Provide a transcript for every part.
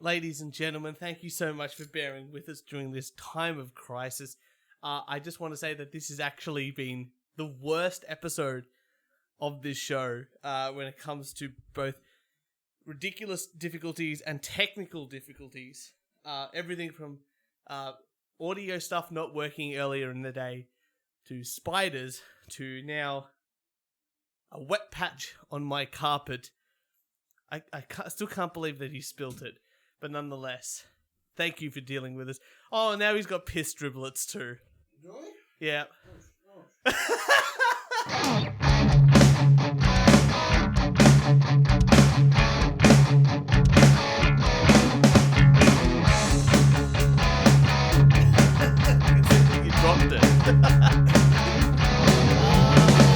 ladies and gentlemen, thank you so much for bearing with us during this time of crisis. I just want to say that this has actually been the worst episode of this show when it comes to both ridiculous difficulties and technical difficulties. Everything from audio stuff not working earlier in the day to spiders to now a wet patch on my carpet. I still can't believe that he spilt it, but nonetheless, thank you for dealing with us. Oh, now he's got piss driblets too. Really? Yeah. You dropped it.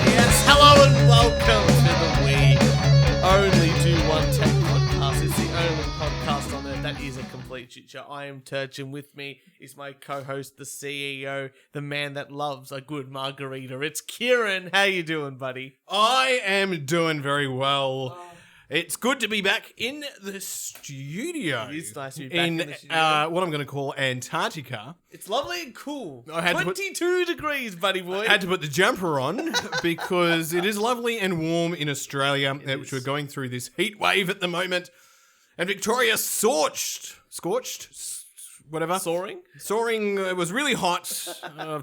Yes, hello and welcome to the We Only Do One Tech podcast. It's the only podcast on earth that is a complete shit show. I am Turch, and with me is my co-host, the CEO, the man that loves a good margarita. It's Kieran. How you doing, buddy? I am doing very well. It's good to be back in the studio. It's nice to be back in the studio. What I'm going to call Antarctica. It's lovely and cool. I had 22 degrees, buddy boy. I had to put the jumper on because it is lovely and warm in Australia, which we're going through this heat wave at the moment. And Victoria scorched, whatever. Soaring. It was really hot.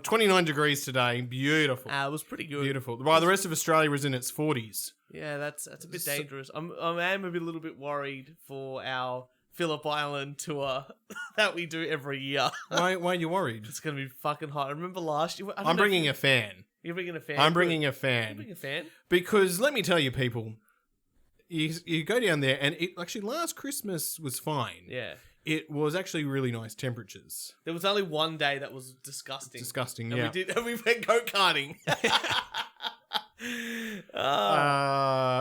29 degrees today. Beautiful. It was pretty good. Beautiful. While the rest of Australia was in its 40s. Yeah, that's a bit dangerous. I am a little bit worried for our Phillip Island tour that we do every year. Why are you worried? It's going to be fucking hot. I remember last year... I'm bringing a fan. You're bringing a fan? I'm bringing a fan. You're bringing a fan? Because let me tell you, people, you go down there and actually last Christmas was fine. Yeah. It was actually really nice temperatures. There was only one day that was disgusting. Disgusting, and yeah. We went go-karting.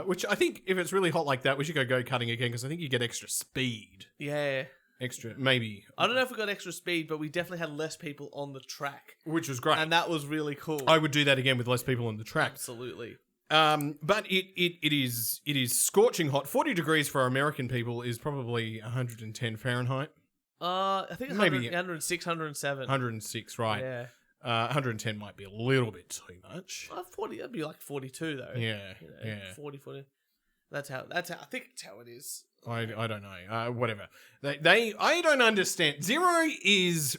Which I think if it's really hot like that, we should go go-karting again because I think you get extra speed. Yeah. Extra, maybe. I don't know if we got extra speed, but we definitely had less people on the track. Which was great. And that was really cool. I would do that again with less people on the track. Absolutely. But it is scorching hot. 40 degrees for our American people is probably 110 Fahrenheit. I think it's Maybe 106, 107. 106, right. Yeah. 110 might be a little bit too much. 40, that'd be like 42 though. Yeah, You know, yeah. 40. That's how, I think it's how it is. I don't know. Whatever. I don't understand. 0 is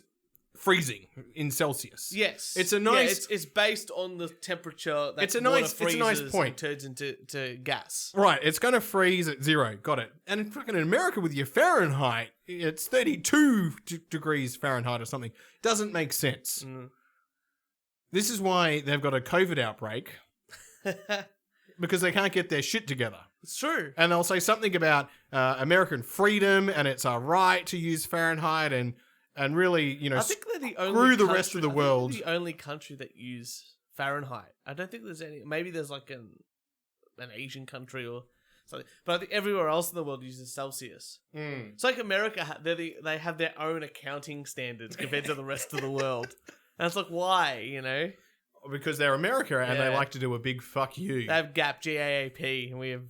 freezing in Celsius. Yes. It's a nice... it's based on the temperature that It's a nice point. And turns into gas. Right, it's going to freeze at 0. Got it. And in America with your Fahrenheit, it's 32 degrees Fahrenheit or something. Doesn't make sense. Mm. This is why they've got a COVID outbreak. Because they can't get their shit together. It's true. And they'll say something about American freedom and it's our right to use Fahrenheit and really, I think they're the only screw the rest of the world. The only country that use Fahrenheit. I don't think there's any. Maybe there's like an Asian country or something. But I think everywhere else in the world uses Celsius. Mm. It's like America. They have their own accounting standards compared to the rest of the world. And it's like, why, Because they're America and they Yeah. like to do a big fuck you. They have GAP, GAAP, and we have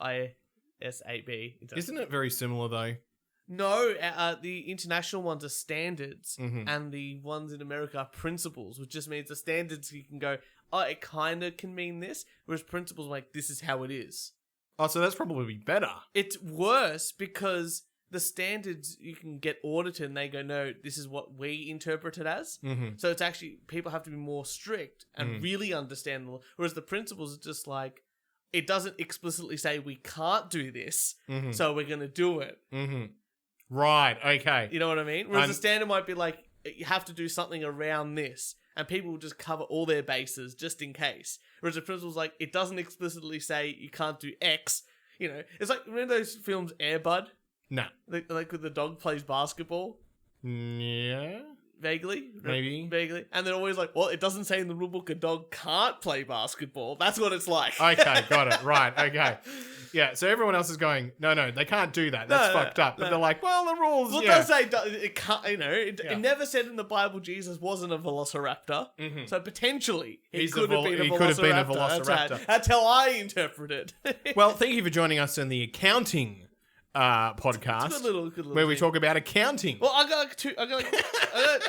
ISAB. Isn't it very similar though? No, the international ones are standards, Mhm. and the ones in America are principles, which just means the standards you can go, it kind of can mean this, whereas principles are like, this is how it is. Oh, so that's probably better. It's worse because the standards you can get audited and they go, no, this is what we interpret it as. Mm-hmm. So it's actually, people have to be more strict and really understand the law. Whereas the principles are just like, it doesn't explicitly say we can't do this, so we're going to do it. Mm-hmm. Right, okay. You know what I mean? Whereas the standard might be like, you have to do something around this. And people will just cover all their bases just in case. Whereas the principle's like, it doesn't explicitly say you can't do X. It's like, remember those films Air Bud? No. Like when the dog plays basketball? Yeah. Vaguely? Maybe. Vaguely. And they're always like, well, it doesn't say in the rulebook a dog can't play basketball. That's what it's like. Okay, got it. Right, okay. Yeah, so everyone else is going, no, they can't do that. That's fucked up. But they're like, well, the rules, Well, yeah. it does say it can't, it never said in the Bible Jesus wasn't a velociraptor. Mhm. So potentially he He's could have been a velociraptor. velociraptor. That's how I interpret it. Well, thank you for joining us in the accounting podcast Good little where we thing. talk about accounting. Well, I got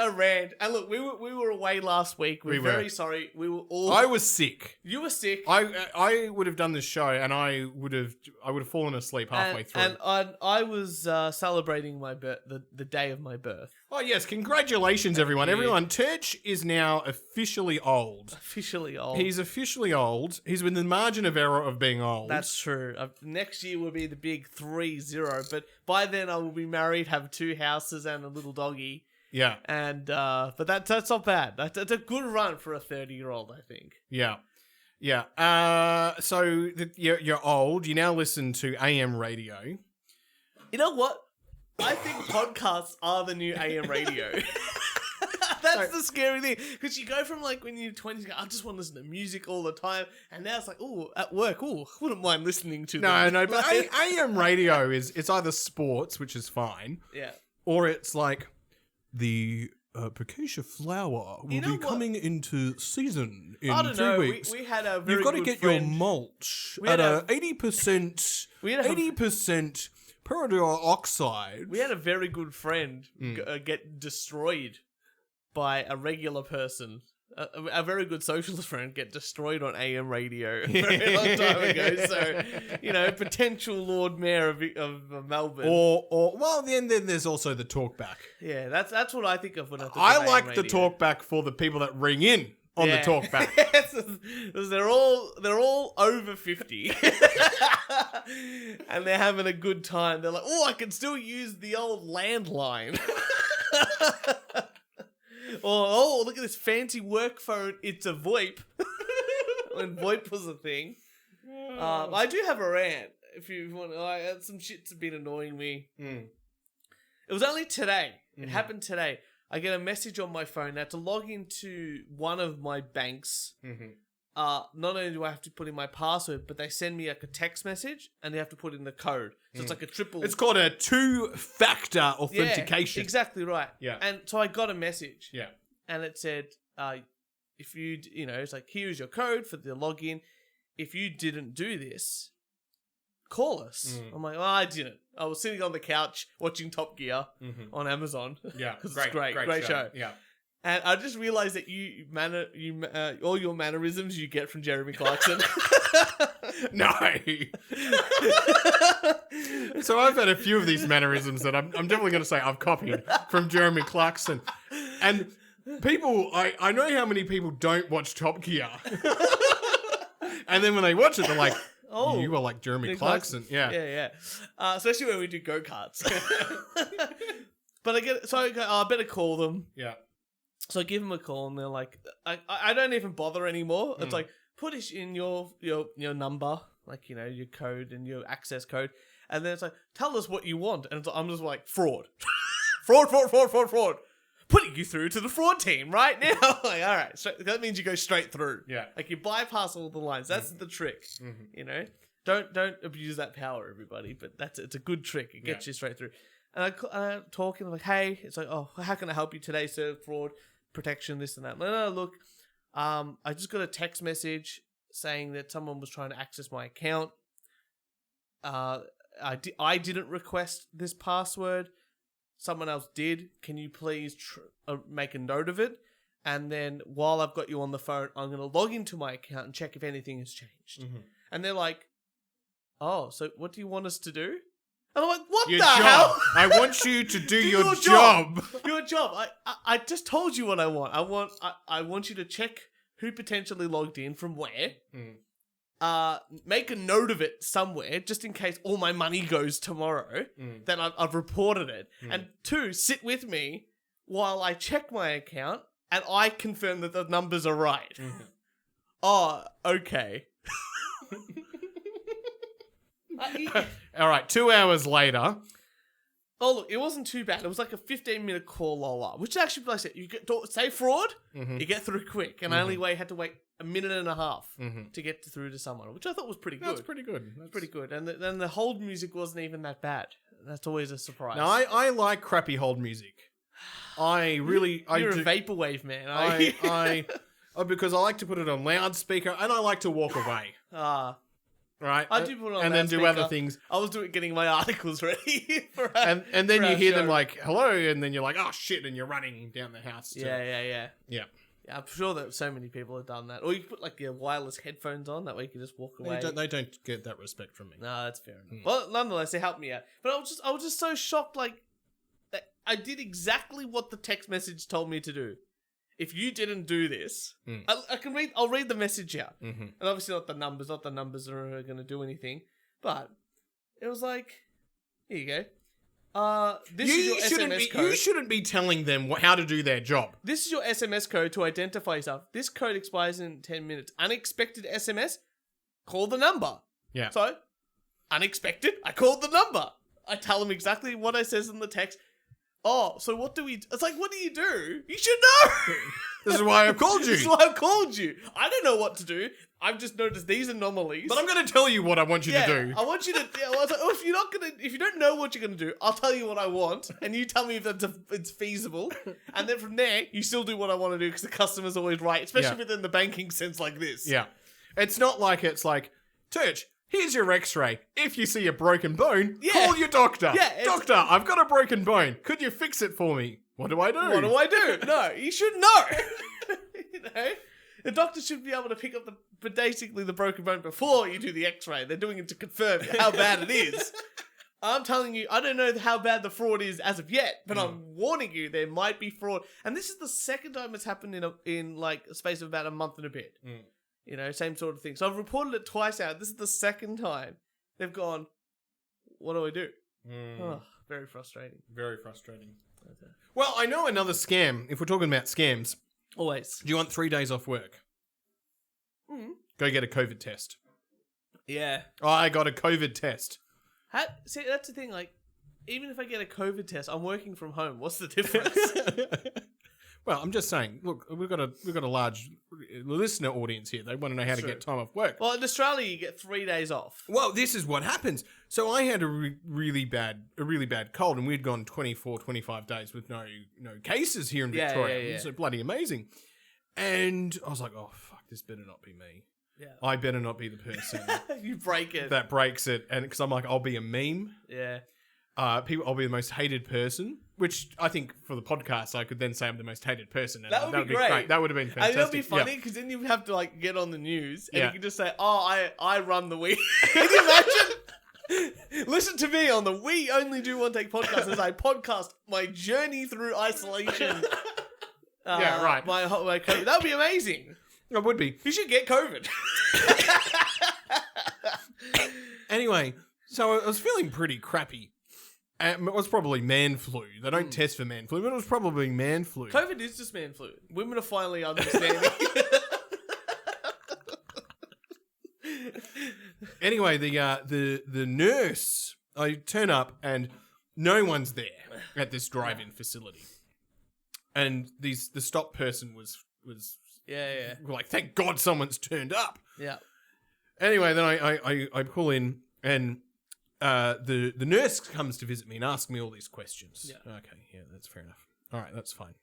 a rant. And look, we were away last week. We're very sorry. We were all. I was sick. You were sick. I would have done this show and I would have fallen asleep halfway through. And I was celebrating the day of my birth. Oh yes, congratulations everyone. Everyone, Turch is now officially old. Officially old. He's officially old. He's within the margin of error of being old. That's true. Next year will be the big 3-0, but by then I will be married, have 2 houses and a little doggy. Yeah. And but that's not bad. That's a good run for a 30-year-old, I think. Yeah. Yeah. So you're old. You now listen to AM radio. You know what? I think podcasts are the new AM radio. That's the scary thing. Because you go from like when you're 20, you go, I just want to listen to music all the time. And now it's like, oh, at work, wouldn't mind listening to them. No, but AM radio it's either sports, which is fine. Yeah. Or it's like the Picaccia flour will be coming into season in 3 weeks. We had a very You've got to good get friend. your mulch at 80%. 80% peroxide. We had a very good friend get destroyed by a regular person. A very good socialist friend get destroyed on AM radio a very long time ago. So, potential Lord Mayor of Melbourne. Or well, then there's also the talkback. Yeah, that's what I think of when I think I of like AM the radio. talkback for the people that ring in on the talkback. Because they're all over 50. And they're having a good time. They're like, oh, I can still use the old landline. Oh, look at this fancy work phone. It's a VoIP. When VoIP was a thing. I do have a rant. If you want, some shit's been annoying me. It was only today. It happened today. I get a message on my phone now to log into one of my banks. Not only do I have to put in my password, but they send me like a text message and they have to put in the code. So it's like a triple. It's called a 2-factor authentication. Yeah, exactly right. Yeah. And so I got a message. Yeah. And it said, if you, it's like, here's your code for the login. If you didn't do this, call us. I'm like, I didn't. I was sitting on the couch watching Top Gear on Amazon. Yeah. Because it's great show. Yeah. And I just realized that all your mannerisms you get from Jeremy Clarkson. No. So I've had a few of these mannerisms that I'm definitely going to say I've copied from Jeremy Clarkson. And people, I know how many people don't watch Top Gear. And then when they watch it, they're like, oh, you are like Jeremy Clarkson. Yeah. Yeah. Especially when we do go-karts. But I go, I better call them. Yeah. So I give them a call and they're like, I don't even bother anymore. It's like, put in your number, like, your code and your access code. And then it's like, tell us what you want. And I'm just like, fraud. fraud. Putting you through to the fraud team right now. Like, all right. So that means you go straight through. Yeah. Like you bypass all the lines. That's the trick. Don't abuse that power, everybody. But it's a good trick. It gets you straight through. And I'm talking, I'm like, hey, it's like, oh, how can I help you today, sir? Fraud protection, this and that. No, look, I just got a text message saying that someone was trying to access my account. I didn't request this password. Someone else did. Can you please make a note of it? And then while I've got you on the phone, I'm going to log into my account and check if anything has changed. And they're like, oh, so what do you want us to do? And I'm like, what your the job. hell? I want you to do your job. job. Your job. I just told you what I want. I want you to check who potentially logged in from where. Make a note of it somewhere, just in case all my money goes tomorrow. Then I've reported it. And 2, sit with me while I check my account and I confirm that the numbers are right. Oh, okay. All right, 2 hours later. Oh, look, it wasn't too bad. It was like a 15-minute call lower, which actually, like I said, you say fraud, you get through quick. And I only had to wait a minute and a half to get through to someone, which I thought was pretty good. That's pretty good. That's pretty good. And then the hold music wasn't even that bad. That's always a surprise. Now, I like crappy hold music. I really... You're a vaporwave man. Because I like to put it on loudspeaker and I like to walk away. right? I do put it on and then do loudspeaker. other things. I was getting my articles ready for And then for you our hear them show. like, hello, and then you're like, oh shit, and you're running down the house. Yeah. Yeah. Yeah, I'm sure that so many people have done that. Or you can put like your wireless headphones on, that way you can just walk away. They don't get that respect from me. No, that's fair enough. Well, nonetheless, they helped me out. But I was just so shocked, like, that I did exactly what the text message told me to do. If you didn't do this, I'll read the message out. Mm-hmm. And obviously not the numbers are going to do anything. But it was like, here you go. This is your SMS code. You shouldn't be telling them how to do their job. This is your SMS code to identify yourself. This code expires in 10 minutes. Unexpected SMS, call the number. Yeah. So, unexpected, I called the number. I tell them exactly what I says in the text. Oh, so what do we... It's like, what do? You should know! This is why I've called you. This is why I've called you. I don't know what to do. I've just noticed these anomalies. But I'm going to tell you what I want you to do. I want you to... Yeah, I was like, if you don't know what you're going to do, I'll tell you what I want, and you tell me if it's feasible. And then from there, you still do what I want to do, because the customer's always right, especially within the banking sense like this. Yeah. It's not like it's like, Turch, here's your x-ray. If you see a broken bone, call your doctor. Yeah, doctor, I've got a broken bone. Could you fix it for me? What do I do? What do I do? No, you should know. You know? The doctor should be able to pick up basically the broken bone before you do the x-ray. They're doing it to confirm how bad it is. I'm telling you, I don't know how bad the fraud is as of yet, but I'm warning you, there might be fraud. And this is the second time it's happened in like a space of about a month and a bit. You know, same sort of thing. So I've reported it twice out. This is the second time they've gone, what do I do? Oh, very frustrating. Very frustrating. Okay. Well, I know another scam, if we're talking about scams. Always. Do you want 3 days off work? Go get a COVID test. Yeah. Oh, I got a COVID test. See, that's the thing, like, even if I get a COVID test, I'm working from home. What's the difference? Well, I'm just saying, look, we've got a large listener audience here. They want to know how to get time off work. Well, in Australia, you get 3 days off. Well, this is what happens. So I had a really bad cold, and we'd gone 24, 25 days with no cases here in Victoria. Yeah. It's bloody amazing. And I was like, oh, fuck, this better not be me. Yeah. I better not be the person You break it. that breaks it. And because I'm like, I'll be a meme. Yeah. I'll be the most hated person, which I think for the podcast, I could then say I'm the most hated person. And That would be great. That would have been fantastic. And it'll be funny because then you have to like get on the news and Yeah. you can just say, oh, I run the We. Can you imagine? Listen to me on the We Only Do One Take podcast as I podcast my journey through isolation. Yeah, right. My COVID. That would be amazing. It would be. You should get COVID. Anyway, so I was feeling pretty crappy. It was probably man flu. They don't test for man flu, but it was probably man flu. COVID is just man flu. Women are finally understanding. Anyway, the nurse, I turn up and no one's there at this drive-in facility, and the stop person was Yeah. like, thank God someone's turned up. Yeah. Anyway, then I pull in and the nurse comes to visit me and asks me all these questions. Yeah. Okay, yeah, that's fair enough. All right, that's fine.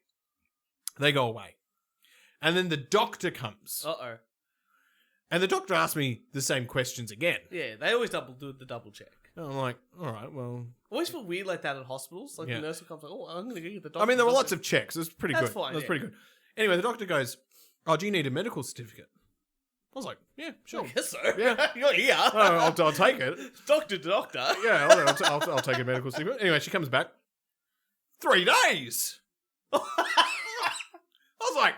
They go away. And then the doctor comes. Uh-oh. And the doctor asks me the same questions again. Yeah, they always do the double check. And I'm like, all right, well... I always feel weird like that at hospitals. Like Yeah. the nurse will come like, oh, I'm going to go get the doctor. I mean, there were lots of checks. It was pretty That's good. fine, That's yeah. pretty good. Anyway, the doctor goes, oh, do you need a medical certificate? I was like, yeah, sure. I guess so. Yeah. You're here. Oh, I'll take it. Doctor to doctor. Yeah, I'll take a medical certificate. Anyway, she comes back. 3 days. I was like,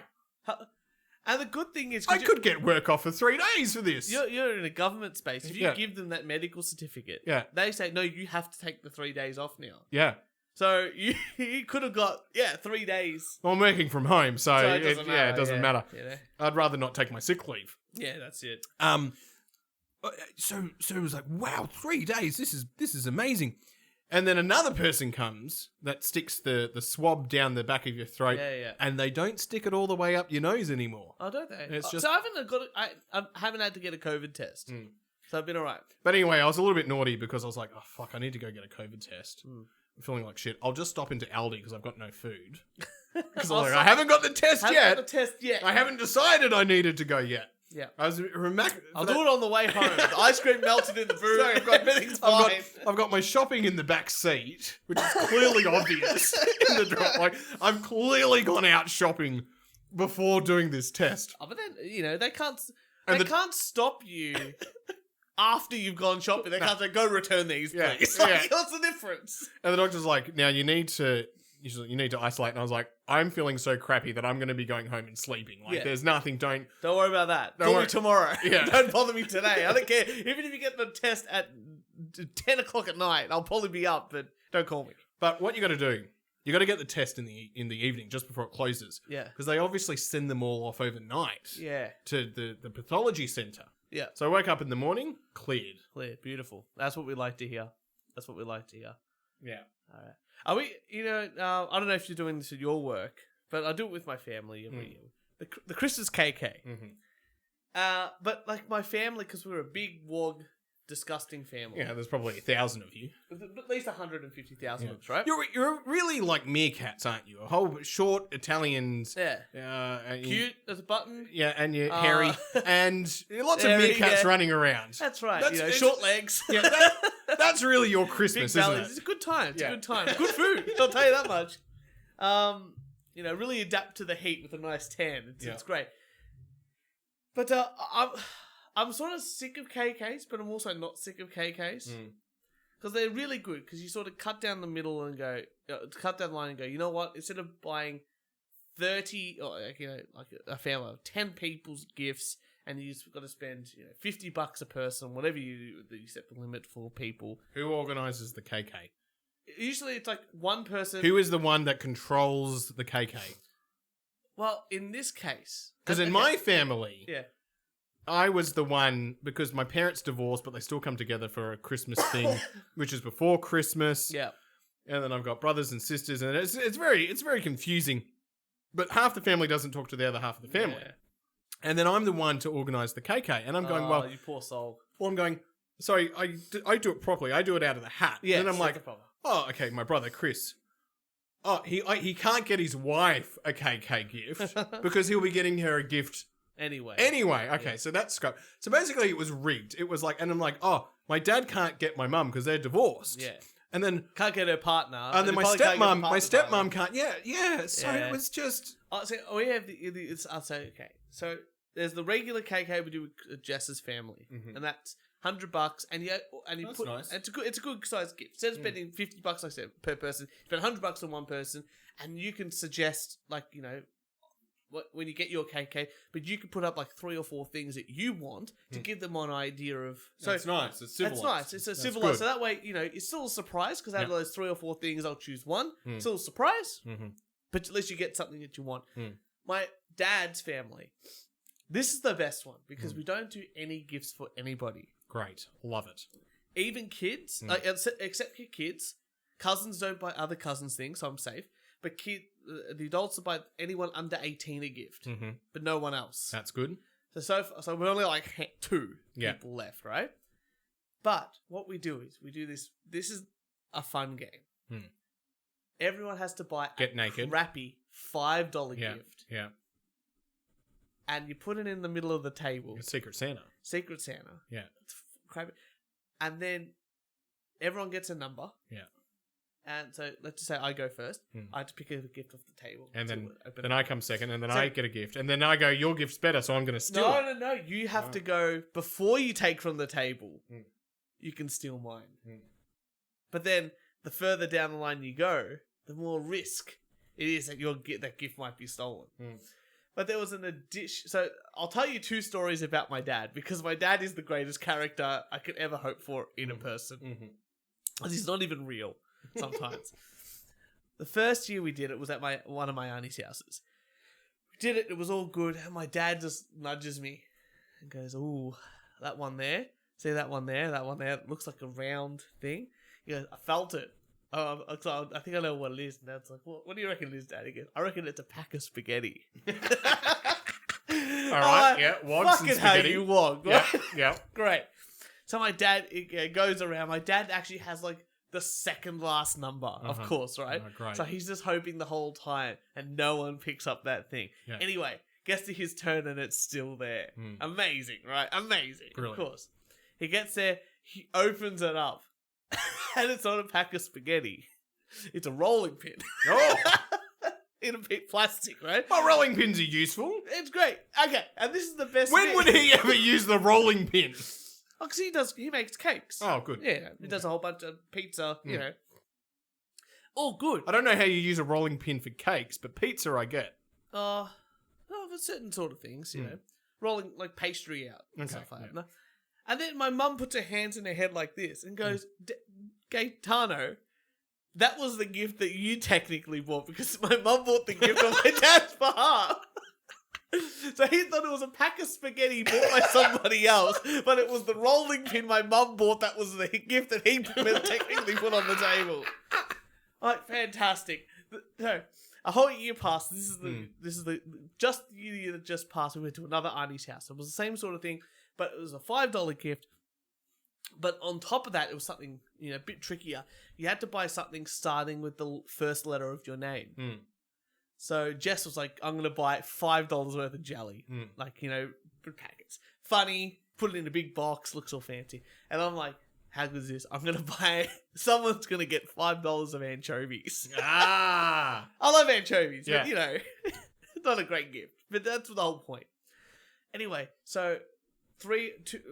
And the good thing is... I could get work off for 3 days for this. You're in a government space. If you Yeah. give them that medical certificate, Yeah. they say, no, you have to take the 3 days off now. Yeah. So you could have got, 3 days. Well, I'm working from home, so So it doesn't matter. it doesn't matter. You know? I'd rather not take my sick leave. Yeah, that's it. So it was like, wow, 3 days. This is amazing. And then another person comes that sticks the swab down the back of your throat. Yeah. And they don't stick it all the way up your nose anymore. Oh, don't they? It's just- So I haven't had to get a COVID test. So I've been all right. But anyway, I was a little bit naughty because I was like, oh, fuck, I need to go get a COVID test. Mm. I'm feeling like shit. I'll just stop into Aldi because I've got no food. Because I'll I haven't got the test Haven't yet. got the test yet. I haven't decided I needed to go yet. Yeah. I'll do it on the way home. The ice cream melted in the boot. Sorry, Everything's fine. I've got my shopping in the back seat, which is clearly obvious in the drop. Like, I've clearly gone out shopping before doing this test. Oh, but then, they can't stop you after you've gone shopping. They can't say, go return these, please. Like, what's the difference? And the doctor's like, now you need to isolate. And I was like, I'm feeling so crappy that I'm going to be going home and sleeping. Like, there's nothing, don't worry about that. Call me tomorrow. Yeah. Don't bother me today. I don't care. Even if you get the test at 10 o'clock at night, I'll probably be up, but don't call me. But what you got to do, you got to get the test in the evening just before it closes. Yeah. Because they obviously send them all off overnight. Yeah. To the pathology centre. Yeah. So I woke up in the morning, cleared. Cleared. Beautiful. That's what we like to hear. Yeah. All right. Are we, I don't know if you're doing this at your work, but I do it with my family every year. The Christmas KK. Mm-hmm. But like my family, because we're a big, wog, disgusting family. Yeah, there's probably 1,000 of you. At least 150,000 of us, right? You're really like meerkats, aren't you? A whole short Italians. Yeah. Cute as a button. Yeah, and you're hairy. And lots of meerkats running around. That's right. Short legs. Yeah, that's really your Christmas, isn't it? It's a good time. It's a good time. Good food. I'll tell you that much. Really adapt to the heat with a nice tan. It's great. But I'm sort of sick of KKs, but I'm also not sick of KKs. Because they're really good, because you sort of cut down the middle and go, cut down the line and go, you know what? Instead of buying 30, or like a family of 10 people's gifts, and you've got to spend $50 a person, whatever you set the limit for people. Who organises the KK? Usually it's like one person. Who is the one that controls the KK? Well, in this case. Because in my family, yeah, I was the one, because my parents divorced, but they still come together for a Christmas thing, which is before Christmas. Yeah. And then I've got brothers and sisters, and it's very confusing. But half the family doesn't talk to the other half of the family. Yeah. And then I'm the one to organise the KK. And I'm going, well... you poor soul. Well, I'm going, sorry, I do it properly. I do it out of the hat. Yeah, and I'm like, oh, okay, my brother, Chris. Oh, he can't get his wife a KK gift because he'll be getting her a gift... Anyway, okay, so that's scope. So basically it was rigged. It was like, and I'm like, oh, my dad can't get my mum because they're divorced. Yeah. And then... Can't get her partner. And then my stepmom can't... Yeah. So it was just... So we have I'll say, okay. So there's the regular KK we do with Jess's family. Mm-hmm. And that's $100 and you that's put... nice. It's a good sized gift. Instead of spending $50, like I said, per person, spend $100 on one person, and you can suggest, like, when you get your KK, but you can put up like 3 or 4 things that you want to give them an idea of. So that's nice. It's civilized. That's nice. It's a civilized. So that way, it's still a surprise, because out of those 3 or 4 things, I'll choose one. Still a surprise, but at least you get something that you want. My dad's family, this is the best one, because we don't do any gifts for anybody. Great, love it. Even kids, except your kids, cousins don't buy other cousins things, so I'm safe. But the adults will buy anyone under 18 a gift, but no one else. That's good. So we're only like 2 people left, right? But what we do is we do this. This is a fun game. Everyone has to buy a crappy $5 gift. Yeah. And you put it in the middle of the table. Secret Santa. Yeah. It's crappy. And then everyone gets a number. Yeah. And so let's just say I go first. I have to pick a gift off the table. And then I come second, and then I get a gift. And then I go, your gift's better, so I'm going to steal it. No. You have to go before you take from the table. You can steal mine. But then the further down the line you go, the more risk it is that that gift might be stolen. But there was an addition. So I'll tell you 2 stories about my dad, because my dad is the greatest character I could ever hope for in a person. Because he's not even real. Sometimes. The first year we did it was at one of my auntie's houses. We did it, it was all good, and my dad just nudges me and goes, ooh, that one there? See that one there? That one there? It looks like a round thing. He goes, I felt it. So I think I know what it is. And Dad's like, what do you reckon it is, Dad? He goes, I reckon it's a pack of spaghetti. Alright, yeah, wogs and spaghetti. Fucking how you wog. Right? Yeah. Great. So my dad goes around. My dad actually has like the second last number, of course, right? Oh, great. So he's just hoping the whole time, and no one picks up that thing. Yeah. Anyway, Gets to his turn and it's still there. Mm. Amazing, right? Amazing. Brilliant. Of course. He gets there, he opens it up, and it's not a pack of spaghetti. It's a rolling pin. Oh, In a bit plastic, right? well, rolling pins are useful. It's great. Okay, and this is the best When bit. would he ever use the rolling pin? Oh, because he makes cakes. Oh, good. Yeah, he does a whole bunch of pizza, you know. All good. I don't know how you use a rolling pin for cakes, but pizza I get. Well, for certain sort of things, you know. Rolling, like, pastry out and Okay, stuff like that. And then my mum puts her hands in her head like this and goes, Gaetano, that was the gift that you technically bought because my mum bought the gift on my dad's behalf. So he thought it was a pack of spaghetti bought by somebody else, but it was the rolling pin my mum bought that was the gift that he technically put on the table. Like, fantastic. So, a whole year passed. This is the just the year that just passed. We went to another auntie's house. It was the same sort of thing, but it was a $5 gift. But on top of that, it was something, you know, a bit trickier. You had to buy something starting with the first letter of your name. Mm. So Jess was like, I'm going to buy $5 worth of jelly. Mm. Like, you know, packets. Funny, put it in a big box, looks all fancy. And I'm like, how good is this? I'm going to buy, someone's going to get $5 of anchovies. Ah. I love anchovies, Yeah. but, you know, it's not a great gift. But that's the whole point. Anyway, so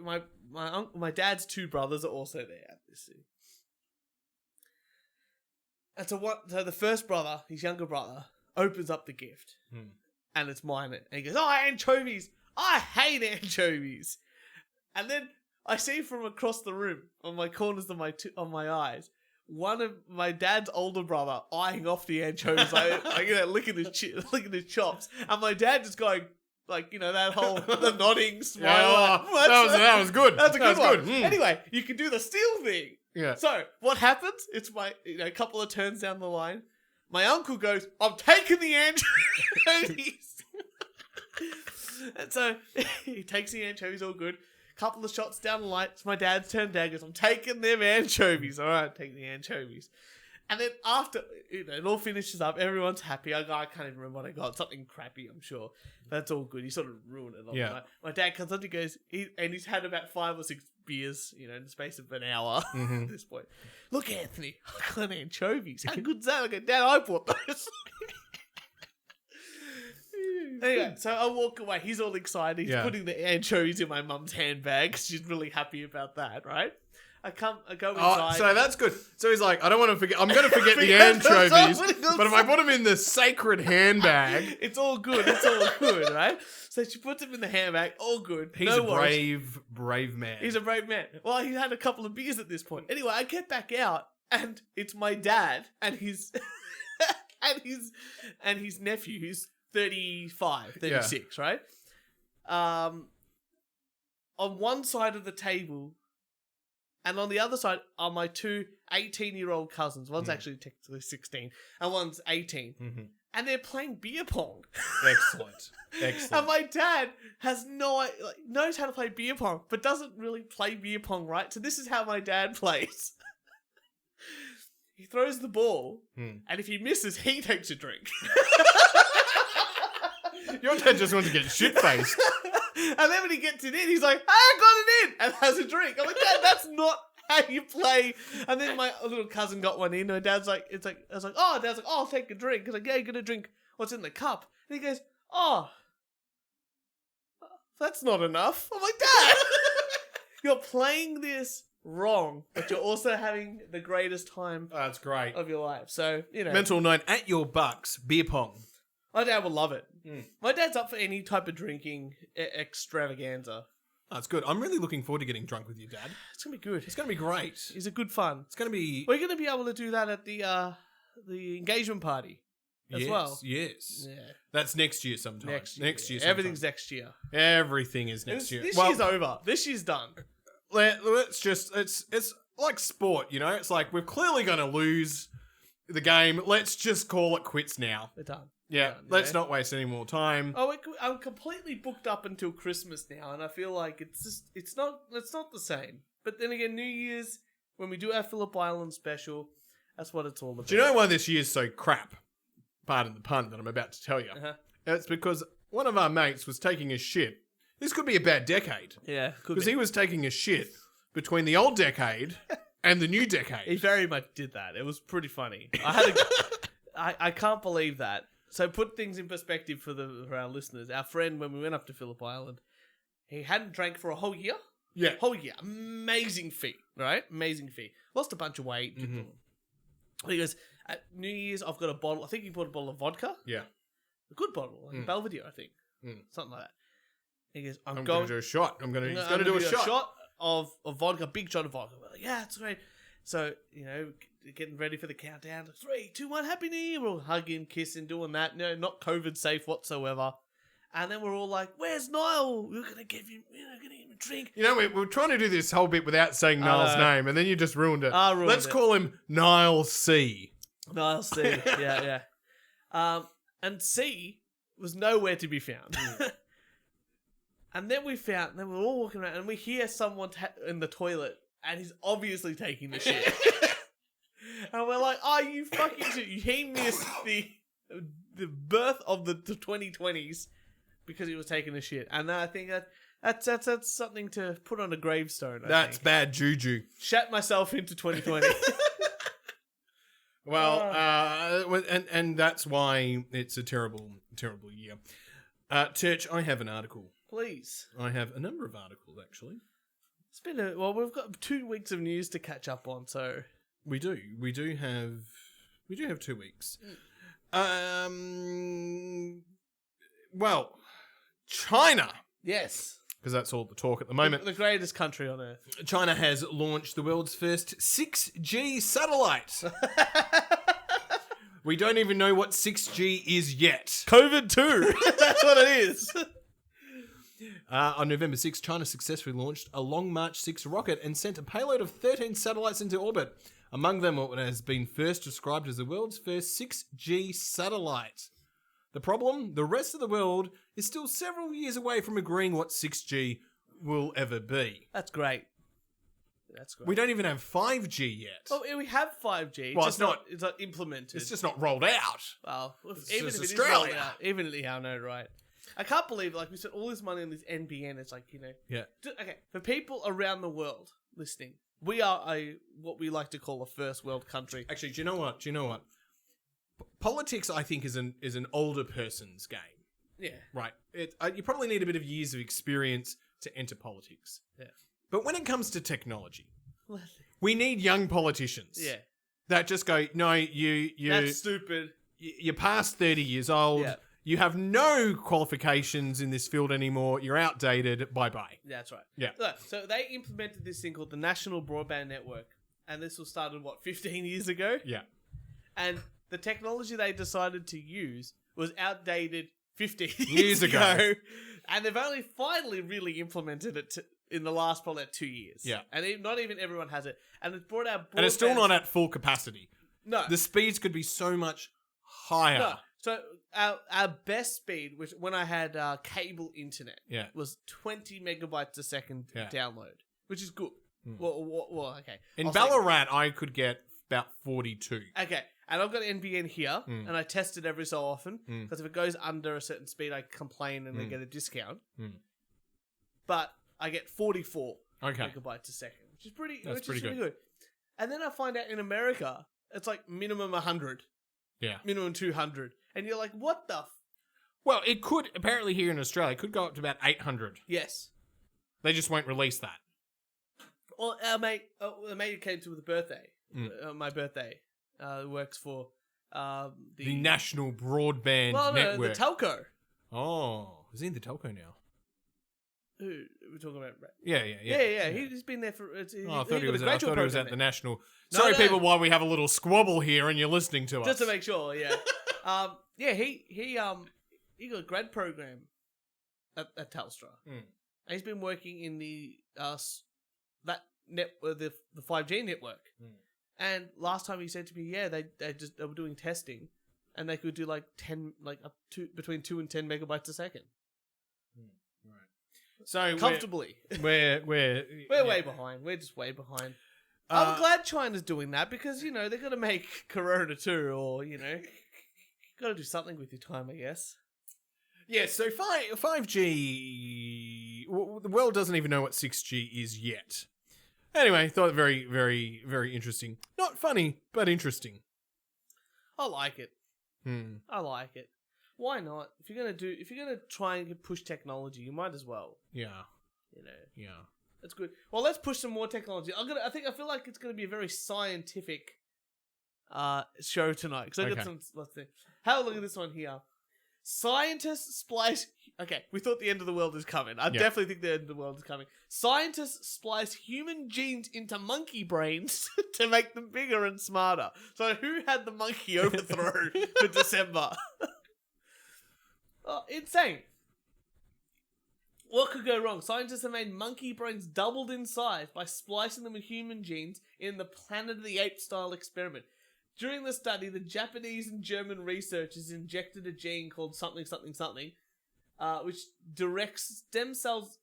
my dad's two brothers are also there at this scene. And so the first brother, his younger brother, opens up the gift. And it's mine. And he goes, oh, anchovies. I hate anchovies. And then I see from across the room, on my corners of my eyes, one of my dad's older brother eyeing off the anchovies, like you know, licking his chops. And my dad just going, like, you know, that whole, the nodding smile. Yeah, like, that was good. That's a good one. Mm. Anyway, you can do the steal thing. Yeah. So, what happens? It's a couple of turns down the line. My uncle goes, I'm taking the anchovies. And so, he takes the anchovies, all good. Couple of shots down the line. It's my dad's turn. Dad goes, I'm taking them anchovies. All right, take the anchovies. And then after, you know, it all finishes up. Everyone's happy. I can't even remember what I got. Something crappy, I'm sure. That's all good. He sort of ruined it all. Yeah. Right? My dad comes up and goes, he's had about 5 or 6 beers, you know, in the space of an hour at this point. Look, Anthony, I got anchovies. How good's that? I go, Dad, I bought those. Anyway, so I walk away. He's all excited. He's putting the anchovies in my mum's handbag. She's really happy about that, right? I go inside. Oh, so that's good. So he's like, I don't want to forget. I'm going to forget the anchovies, but if I put them in the sacred handbag, it's all good. It's all good, right? So she puts him in the handbag. All good. He's a brave man. He's a brave man. Well, he had a couple of beers at this point. Anyway, I get back out, and it's my dad and his and his nephew, who's 35, 36, right? On one side of the table. And on the other side are my two 18-year-old cousins. One's actually technically 16, and one's 18. Mm-hmm. And they're playing beer pong. Excellent. And my dad knows how to play beer pong, but doesn't really play beer pong right. So this is how my dad plays. He throws the ball, and if he misses, he takes a drink. Your dad just wants to get shit-faced. And then when he gets it in, he's like, I got it in! And has a drink. I'm like, Dad, that's not how you play. And then my little cousin got one in, and Dad's like, I was like, oh, Dad's like, oh, I'll take a drink. He's like, yeah, you're going to drink what's in the cup. And he goes, oh, that's not enough. I'm like, Dad, you're playing this wrong, but you're also having the greatest time That's great. of your life. So, you know. Mental note, at your bucks, beer pong. My dad will love it. My dad's up for any type of drinking extravaganza. That's good. I'm really looking forward to getting drunk with you, Dad. It's going to be good. It's going to be great. It's a good fun. It's going to be... We're going to be able to do that at the engagement party as well. Yes. Yeah. That's next year sometime. Next year sometime. Everything's next year. Everything is next year. This year's over. This year's done. Let's just... It's like sport, you know? It's like, we're clearly going to lose the game. Let's just call it quits now. We're done. Yeah, let's not waste any more time. Oh, I'm completely booked up until Christmas now, and I feel like it's not the same. But then again, New Year's, when we do our Phillip Island special, that's what it's all about. Do you know why this year's so crap? Pardon the pun that I'm about to tell you. Uh-huh. It's because one of our mates was taking a shit. This could be a bad decade. Yeah, could Because be. he was taking a shit between the old decade and the new He decade. very much did that. It was pretty funny. I can't believe that. So put things in perspective for our listeners. Our friend, when we went up to Phillip Island, he hadn't drank for a whole year. Yeah. Whole year. Amazing feat, right? Amazing feat. Lost a bunch of weight. He goes, at New Year's, I've got a bottle. I think he bought a bottle of vodka. Yeah. A good bottle. Like a Belvedere, I think. Something like that. He goes, I'm going to do a shot. He's going to do a shot. Of vodka, big shot of vodka. We're like, yeah, it's great. So, getting ready for the countdown. 3, 2, 1, Happy New Year. We're all hugging, kissing, doing that. No, not COVID safe whatsoever. And then we're all like, where's Niall? We're going to give him, a drink. We're trying to do this whole bit without saying Niall's name, and then you just ruined it. Let's call him Niall C. Niall C. Yeah. And C was nowhere to be found. And then we're all walking around, and we hear someone in the toilet, and he's obviously taking the shit. And we're like, "Oh, you fucking shit! He missed the birth of the 2020s because he was taking the shit." And I think that's something to put on a gravestone. That's bad juju. Shat myself into 2020. Well, and that's why it's a terrible, terrible year. Turch, I have an article. Please. I have a number of articles, actually. It's been we've got 2 weeks of news to catch up on, so we do have 2 weeks. Well, China. Yes. Because that's all the talk at the moment. The greatest country on earth. China has launched the world's first 6G satellite. We don't even know what 6G is yet. COVID-2. That's what it is. On November 6, China successfully launched a Long March 6 rocket and sent a payload of 13 satellites into orbit. Among them, what has been first described as the world's first 6G satellite. The problem? The rest of the world is still several years away from agreeing what 6G will ever be. That's great. We don't even have 5G yet. Well, we have 5G. Well, it's not implemented. It's just not rolled out. Well, It's even just if it is Australia. rolled out, even I know, right? I can't believe, like we spent all this money on this NBN. It's like, Yeah. Okay, for people around the world listening, we are what we like to call a first world country. Actually, do you know what? Politics, I think, is an older person's game. Yeah. Right. You probably need a bit of years of experience to enter politics. Yeah. But when it comes to technology, we need young politicians. Yeah. That just go, no, That's stupid. You're past 30 years old. Yeah. You have no qualifications in this field anymore. You're outdated. Bye-bye. That's right. Yeah. So they implemented this thing called the National Broadband Network. And this was started, 15 years ago? Yeah. And the technology they decided to use was outdated 15 Years ago. And they've only finally really implemented it in the last probably 2 years. Yeah. And not even everyone has it. And it's brought out broadband. And it's still not at full capacity. No. The speeds could be so much higher. No. So our best speed, which when I had cable internet, Yeah. was 20 megabytes a second Yeah. download, which is good. Well, okay. In I'll say- Ballarat, I could get about 42. Okay, and I've got NBN here, and I test it every so often, because if it goes under a certain speed, I complain and I get a discount. But I get 44 megabytes a second, which is pretty good. And then I find out in America, it's like minimum 100. Yeah. Minimum 200. And you're like, what the Well, it could, apparently here in Australia, it could go up to about 800. Yes. They just won't release that. Well, our mate who came to the birthday, my birthday, works for The National Broadband Network. the telco. Oh, is he in the telco now? Who we're talking about? Yeah. He's been there for. I thought he was at the National. No, Sorry, no. people, while we have a little squabble here and you're listening to us. Just to make sure, yeah. He got a grad program at Telstra, and he's been working in the the 5G network. And last time he said to me, they were doing testing, and they could do up to between 2 and 10 megabytes a second. Right. So Comfortably. We're way behind. We're just way behind. I'm glad China's doing that because, they're going to make Corona too, or, got to do something with your time, I guess. Yeah, so 5G... the world doesn't even know what 6G is yet. Anyway, thought it very, very, very interesting. Not funny, but interesting. I like it. Hmm. I like it. Why not? If you're gonna try and push technology, you might as well. Yeah. You know, Yeah. that's good. Well, let's push some more technology. I feel like it's gonna be a very scientific show tonight because I got Okay. some. Let's see. Have a look at this one here. Scientists splice. Okay, we thought the end of the world is coming. I definitely think the end of the world is coming. Scientists splice human genes into monkey brains to make them bigger and smarter. So, who had the monkey overthrow for December? Oh, insane. What could go wrong? Scientists have made monkey brains doubled in size by splicing them with human genes in the Planet of the Apes style experiment. During the study, the Japanese and German researchers injected a gene called something, which directs stem cells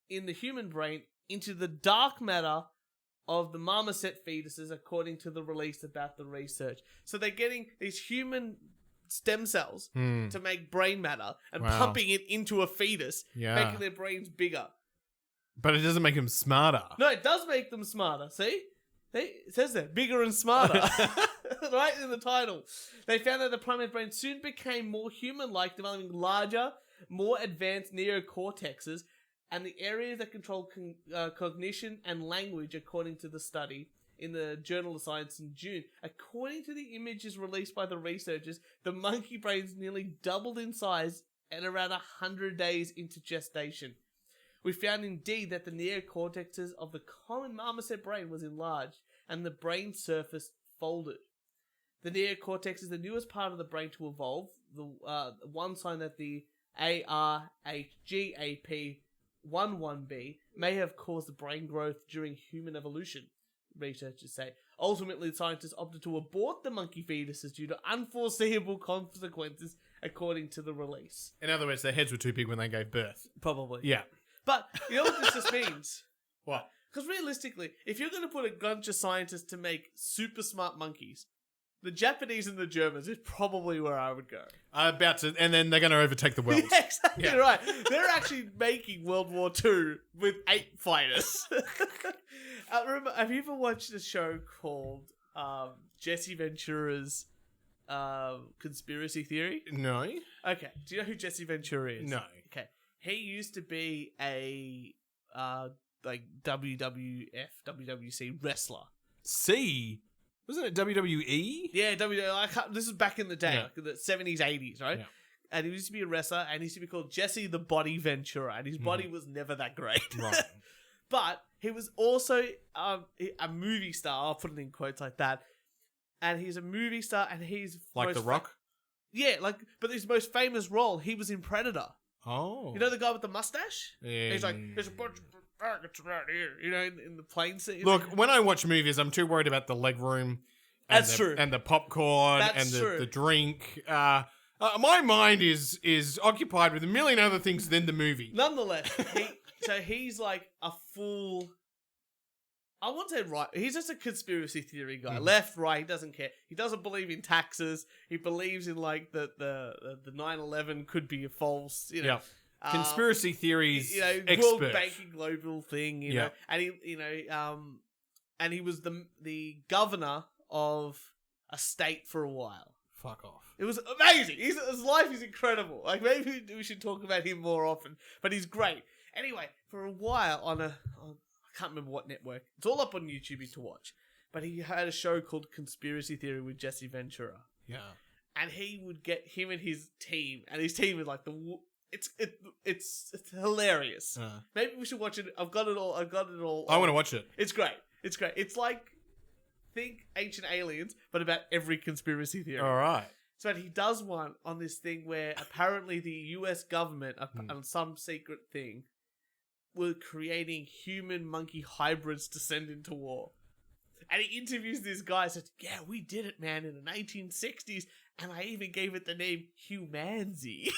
in the human brain into the dark matter of the marmoset fetuses, according to the release about the research. So they're getting these human stem cells to make brain matter and pumping it into a fetus, making their brains bigger. But it doesn't make them smarter. No, it does make them smarter. See? It says there, bigger and smarter. Right in the title. They found that the primate brain soon became more human-like, developing larger, more advanced neocortexes, and the areas that control cognition and language, according to the study in the Journal of Science in June. According to the images released by the researchers, the monkey brains nearly doubled in size at around 100 days into gestation. We found indeed that the neocortexes of the common marmoset brain was enlarged and the brain surface folded. The neocortex is the newest part of the brain to evolve. The one sign that the ARHGAP11B may have caused the brain growth during human evolution, researchers say. Ultimately, the scientists opted to abort the monkey fetuses due to unforeseeable consequences, according to the release. In other words, their heads were too big when they gave birth. Probably. Yeah. But you know what this just means? What? Because realistically, if you're going to put a bunch of scientists to make super smart monkeys, the Japanese and the Germans is probably where I would go. About to, and then they're going to overtake the world. Yeah, exactly right. They're actually making World War II with ape fighters. Remember, have you ever watched a show called Jesse Ventura's Conspiracy Theory? No. Okay. Do you know who Jesse Ventura is? No. Okay. He used to be a WWF, WWC wrestler. Wasn't it WWE? Yeah, this is back in the day, like in the 70s, 80s, right? Yeah. And he used to be a wrestler, and he used to be called Jesse the Body Ventura, and his body was never that great. Right. But he was also a movie star, I'll put it in quotes like that, and he's a movie star, and he's... Like The Rock? But his most famous role, he was in Predator. Oh. You know the guy with the mustache? Yeah. He's like, there's a bunch of faggots around here, you know, in the plane scene. Look, when I watch movies, I'm too worried about the leg room. And That's true. And the popcorn That's and true. the drink. My mind is occupied with a million other things than the movie. Nonetheless, he's like a full... I won't say right. He's just a conspiracy theory guy. Left, right, he doesn't care. He doesn't believe in taxes. He believes in like the 9/11 could be a false, you know. Yeah. Conspiracy theories expert. World Banking global thing, you Yeah. know. And he was the governor of a state for a while. Fuck off. It was amazing. His life is incredible. Like, maybe we should talk about him more often. But he's great. Anyway, for a while I can't remember what network. It's all up on YouTube to watch. But he had a show called Conspiracy Theory with Jesse Ventura. Yeah. And he would get him and his team. And his team is like it's hilarious. Maybe we should watch it. I've got it all. I want to watch it. It's great. It's like, think Ancient Aliens, but about every conspiracy theory. All right. So he does one on this thing where apparently the US government, on some secret thing, were creating human-monkey hybrids to send into war. And he interviews this guy and says, yeah, we did it, man, in the 1960s, and I even gave it the name Humanzy.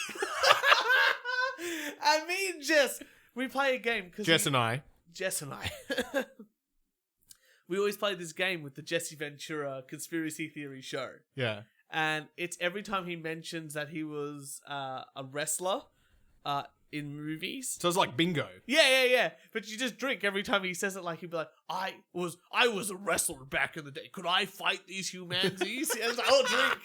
And me and Jess, we play a game. Jess and I. We always play this game with the Jesse Ventura Conspiracy Theory show. Yeah. And it's every time he mentions that he was a wrestler in movies. So it's like bingo. Yeah. But you just drink every time he says it. Like he'd be like, I was a wrestler back in the day. Could I fight these humans? It's like, oh, drink.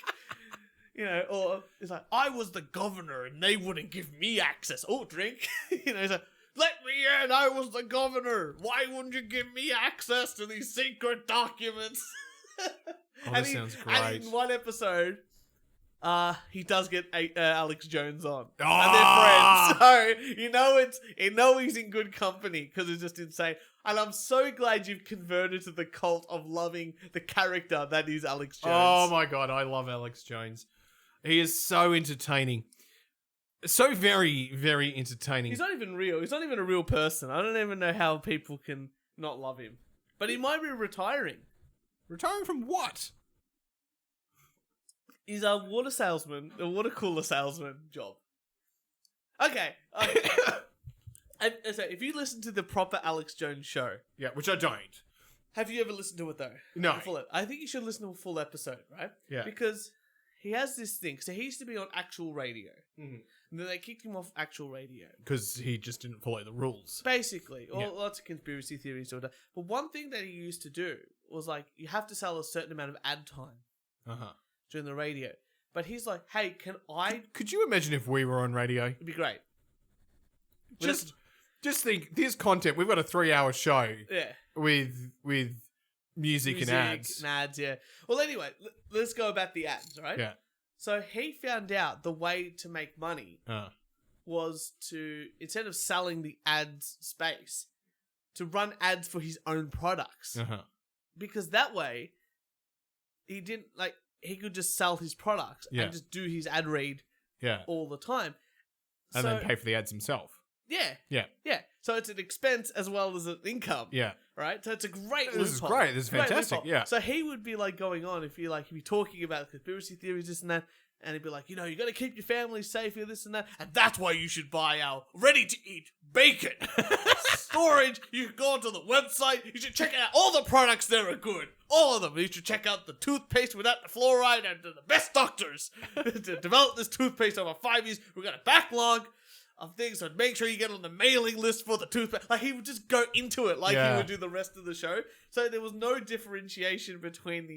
You know, or it's like, I was the governor and they wouldn't give me access. Oh, drink. You know, it's like, let me in. I was the governor. Why wouldn't you give me access to these secret documents? Oh, that sounds great. And in one episode, he does get Alex Jones on, Oh! and they're friends. So you know he's in good company because it's just insane. And I'm so glad you've converted to the cult of loving the character that is Alex Jones. Oh my god, I love Alex Jones. He is so entertaining, so very, very entertaining. He's not even real. He's not even a real person. I don't even know how people can not love him. But he might be retiring. Retiring from what? He's a water salesman, a water cooler salesman job. Okay. So if you listen to the proper Alex Jones show, Yeah, which I don't. have you ever listened to it though? No. I think you should listen to a full episode, right? Yeah. Because he has this thing. So he used to be on actual radio. Mhm. And then they kicked him off actual radio. Because he just didn't follow the rules. Basically. Yeah. Lots of conspiracy theories. But one thing that he used to do was like, you have to sell a certain amount of ad time Uh-huh. during the radio. But he's like, hey, can I... Could you imagine if we were on radio? It'd be great. Just think, this content, we've got a 3-hour show Yeah. with music and ads. And ads, yeah. Well, anyway, let's go about the ads, right? Yeah. So he found out the way to make money was to, instead of selling the ads space, to run ads for his own products. Uh-huh. Because that way, he didn't, like, he could just sell his products Yeah. and just do his ad read Yeah. all the time. And then pay for the ads himself. Yeah. Yeah. Yeah. So it's an expense as well as an income. Yeah. Right? So it's a great This is loophole. great. This is Great fantastic. loophole. Yeah. So he would be like going on if he'd be talking about conspiracy theories, this and that, and he'd be like, you know, you got to keep your family safe here, this and that, and that's why you should buy our ready-to-eat bacon. Storage, you can go onto the website, you should check out all the products there are good. All of them. You should check out the toothpaste without the fluoride and the best doctors to develop this toothpaste over 5 years. We've got a backlog of things, so make sure you get on the mailing list for the toothpaste. Like, he would just go into it like he would do the rest of the show. So there was no differentiation between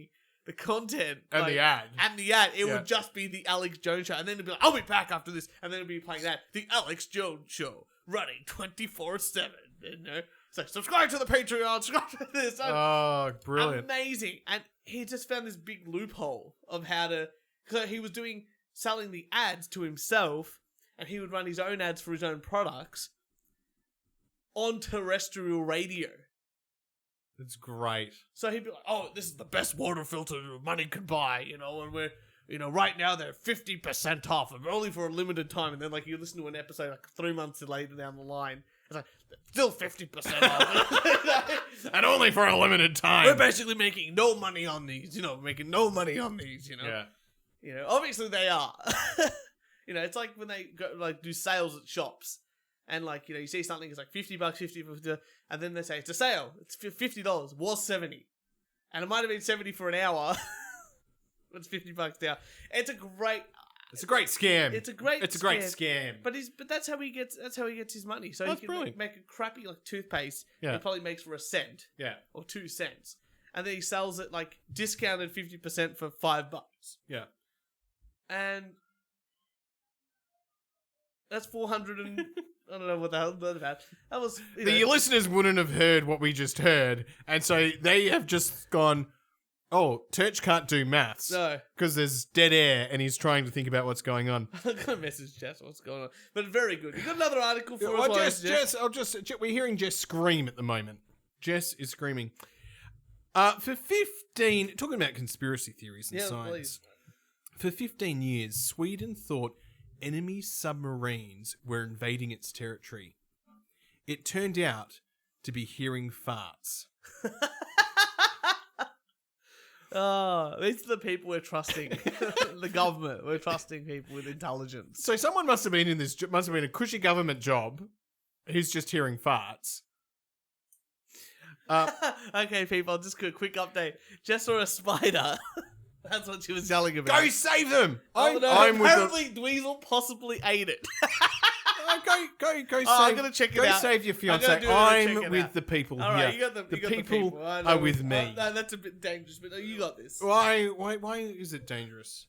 the content And the ad. And the ad. It would just be the Alex Jones show. And then it'd be like, I'll be back after this. And then it'd be playing that. The Alex Jones show. Running 24/7. You know? So subscribe to the Patreon. Subscribe to this. Oh, brilliant. Amazing. And he just found this big loophole of how to... Because he was selling the ads to himself, and he would run his own ads for his own products on terrestrial radio. That's great. So he'd be like, oh, this is the best water filter money can buy, you know, and we're, you know, right now they're 50% off, and only for a limited time. And then, like, you listen to an episode like 3 months later down the line, it's like, still 50% off. And only for a limited time. We're basically making no money on these, you know, you know. Yeah. You know, obviously they are. You know, it's like when they go, like, do sales at shops. And, like, you know, you see something, it's like $50, 50, and then they say, it's a sale. It's $50. Was 70. And it might have been 70 for an hour. But it's $50 now. It's a great scam. It's a great scam. But that's how he gets his money. So That's he can brilliant. make a crappy, like, toothpaste. Yeah. He probably makes for a cent. Yeah. Or 2 cents. And then he sells it, like, discounted 50% for $5. Yeah. And that's 400 and... I don't know what the hell that's about. That was... The listeners wouldn't have heard what we just heard, and so they have just gone, oh, Turch can't do maths. No. Because there's dead air, and he's trying to think about what's going on. I'm going to message Jess what's going on. But very good. You got another article for us? Jess, we're hearing Jess scream at the moment. Jess is screaming. For 15... Talking about conspiracy theories and science. Please. For 15 years, Sweden thought enemy submarines were invading its territory. It turned out to be hearing farts. Oh, these are the people we're trusting. The government. We're trusting people with intelligence. So someone must have been a cushy government job who's just hearing farts. Okay, people, just a quick update. Jess saw a spider. That's what she was yelling about. Go save them! Oh, no, I'm with apparently Dweezil possibly ate it. Go I'm save. gonna check it Go out. save your I'm fiance. gonna do it, I'm gonna check I'm it with out. the people All here. right, you got the people I are know. with me. No, that's a bit dangerous, but you got this. Why is it dangerous?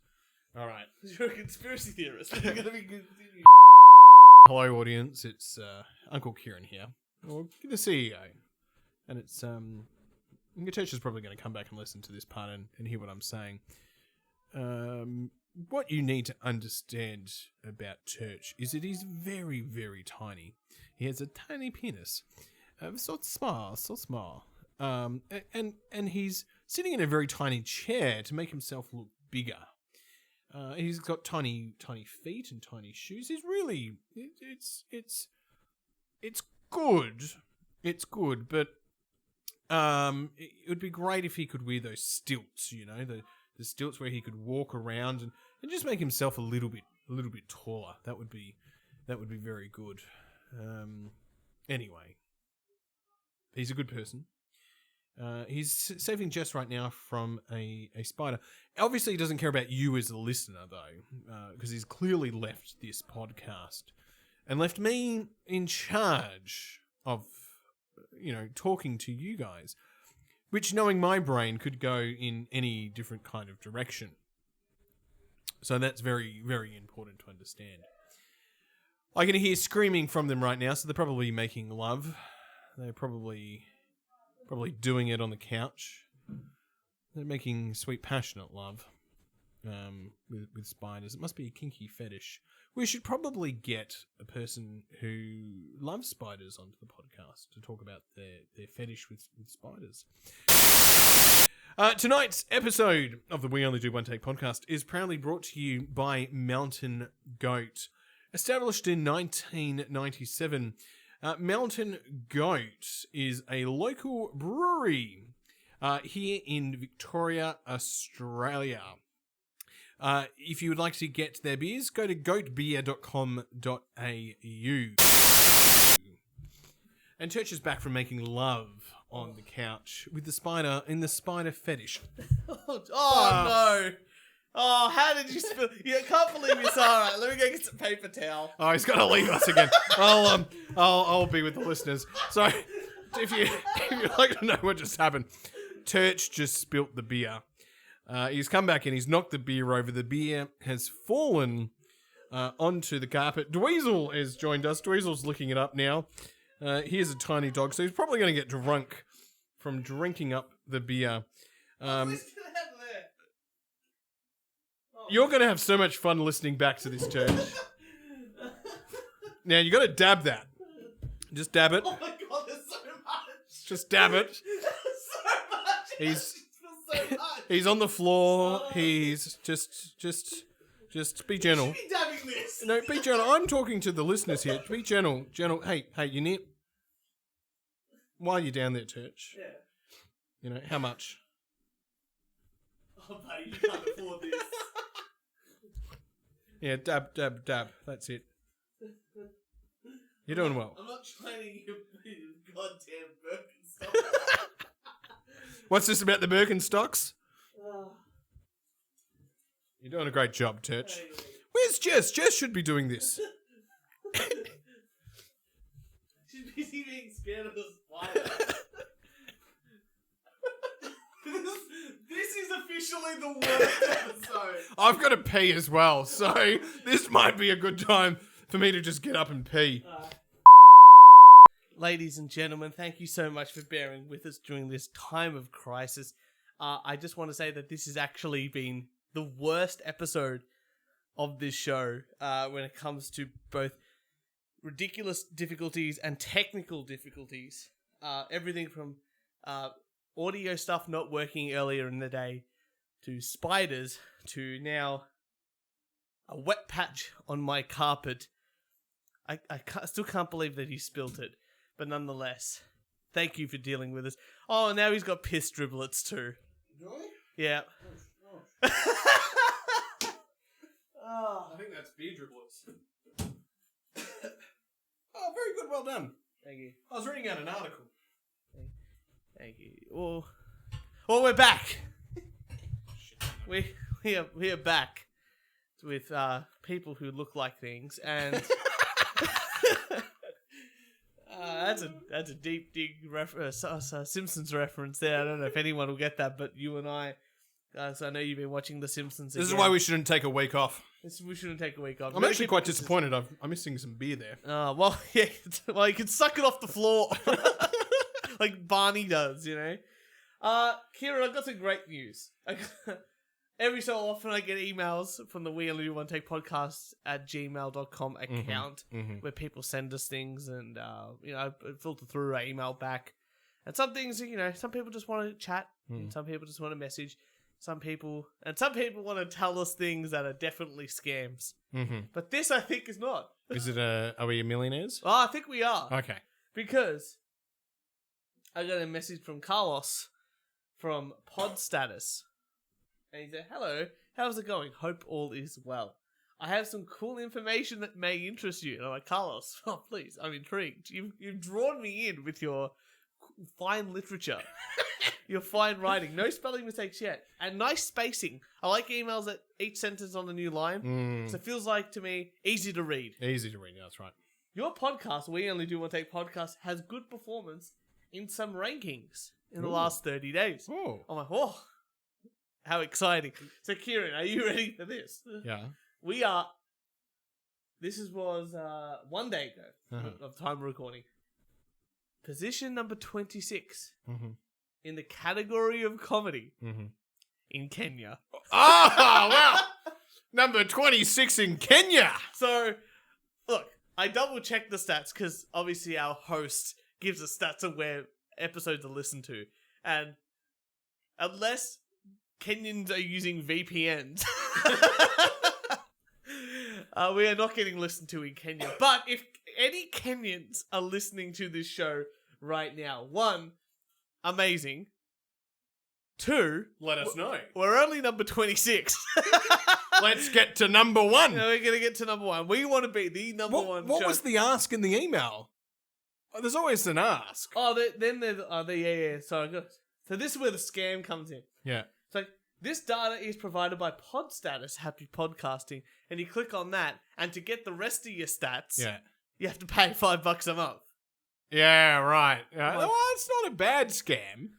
All right. You're a conspiracy theorist. You're gonna be good. Hello, audience. It's Uncle Kieran here, or the CEO, and it's Turch is probably going to come back and listen to this part and hear what I'm saying. What you need to understand about Turch is that he's very, very tiny. He has a tiny penis, so small. And he's sitting in a very tiny chair to make himself look bigger. He's got tiny feet and tiny shoes. He's really, it's good. It's good, but it would be great if he could wear those stilts. You know, the stilts where he could walk around and just make himself a little bit taller. That would be very good. Anyway, he's a good person. He's saving Jess right now from a spider. Obviously, he doesn't care about you as a listener, though, because he's clearly left this podcast and left me in charge of, talking to you guys, which, knowing my brain, could go in any different kind of direction. So that's very, very important to understand. I can hear screaming from them right now, so they're probably making love. They're probably doing it on the couch. They're making sweet, passionate love with spiders. It must be a kinky fetish. We should probably get a person who loves spiders onto the podcast to talk about their fetish with spiders. Tonight's episode of the We Only Do One Take podcast is proudly brought to you by Mountain Goat. Established in 1997, Mountain Goat is a local brewery here in Victoria, Australia. If you would like to get their beers, go to goatbeer.com.au. And Turch is back from making love on the couch with the spider in the spider fetish. No. Oh, how did you spill? You can't believe this. All right, let me go get some paper towel. Oh, he's got to leave us again. I'll be with the listeners. So, if you'd like to know what just happened, Turch just spilt the beer. He's come back and he's knocked the beer over. The beer has fallen onto the carpet. Dweezil has joined us. Dweezil's looking it up now. He is a tiny dog, so he's probably going to get drunk from drinking up the beer. You're going to have so much fun listening back to this, Turch. Now, you got to dab that. Just dab it. Oh my god, there's so much. Just dab it. There's so much. He's so much. he's on the floor. He's just be gentle. You should be dabbing this. No, be gentle. I'm talking to the listeners here. Be gentle. Hey, you near? While you're down there, Turch. Yeah. You know, how much? Oh, buddy, you can't afford this. Yeah, dab. That's it. You're doing well. I'm not trying to get goddamn Birkenstock. What's this about the Birkenstocks? You're doing a great job, Turch. Where's Jess? Jess should be doing this. She's busy being scared of the spider. This is officially the worst episode. I've got to pee as well, so this might be a good time for me to just get up and pee. Ladies and gentlemen, thank you so much for bearing with us during this time of crisis. I just want to say that this has actually been the worst episode of this show when it comes to both ridiculous difficulties and technical difficulties. Everything from audio stuff not working earlier in the day to spiders to now a wet patch on my carpet. I still can't believe that he spilt it. But nonetheless, thank you for dealing with us. Oh, now he's got piss driblets too. Really? Yeah. I think that's beer driblets. Oh, very good. Well done. Thank you. I was reading out an article. Thank you. Oh, we're back. we are back with people who look like things and That's a deep dig Simpsons reference there. I don't know if anyone will get that, but you and I. So I know you've been watching The Simpsons. This is why we shouldn't take a week off. We shouldn't take a week off. I'm actually quite disappointed. I'm missing some beer there. Well, yeah. Well, you can suck it off the floor like Barney does, you know. Kieran, I've got some great news. Every so often I get emails from the We Only Do One Take podcast at gmail.com account where people send us things and, I filter through our email back. And some things, some people just want to chat and some people just want to message. Some people want to tell us things that are definitely scams. But this, I think, is not. Is it are we millionaires? Oh, I think we are. Okay. Because I got a message from Carlos from Pod Status. And he said, "Hello, how's it going? Hope all is well. I have some cool information that may interest you." And I'm like, "Carlos, oh, please, I'm intrigued. You've drawn me in with your fine literature, your fine writing. No spelling mistakes yet. And nice spacing. I like emails that each sentence on a new line. So it feels like, to me, easy to read. Easy to read, that's right. Your podcast, We Only Do One Take podcast, has good performance in some rankings in the last 30 days. Oh. I'm like, oh, how exciting. So, Kieran, are you ready for this? Yeah. We are. This was 1 day ago of time recording. Position number 26 in the category of comedy in Kenya. Oh, wow. Number 26 in Kenya. So, look, I double checked the stats because obviously our host gives us stats of where episodes are listened to. And unless Kenyans are using VPNs, we are not getting listened to in Kenya. But if any Kenyans are listening to this show right now, 1, amazing. 2, let us know. We're only number 26. Let's get to number 1. No, we're going to get to number 1. We want to be the number one What show. was the ask in the email? Oh, there's always an ask. Oh, then there's... yeah. Sorry, good. So this is where the scam comes in. Yeah. So this data is provided by Pod Status, Happy Podcasting, and you click on that, and to get the rest of your stats, you have to pay $5 a month. Yeah, right. Well, it's not a bad scam.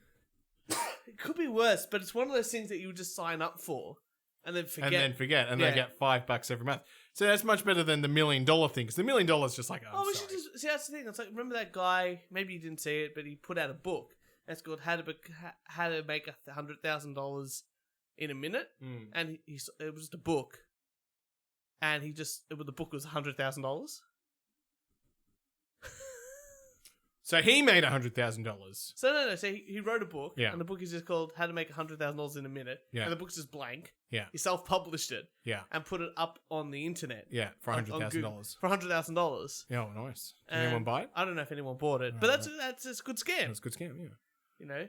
It could be worse, but it's one of those things that you just sign up for and then forget. And they get $5 every month. So that's much better than the $1 million thing, because the $1 million is just like, we should just... See, that's the thing. It's like, remember that guy, maybe you didn't see it, but he put out a book. It's called How to Make $100,000 in a Minute. And it was just a book. And the book was $100,000. So he made $100,000. So no. So he wrote a book, Yeah. and the book is just called How to Make $100,000 in a Minute. Yeah. And the book's just blank. Yeah. He self-published it. Yeah. And put it up on the internet. Yeah, for $100,000. For $100,000. Yeah, oh, nice. Did anyone buy it? I don't know if anyone bought it, but that's a good scam. That's a good scam, yeah. You know.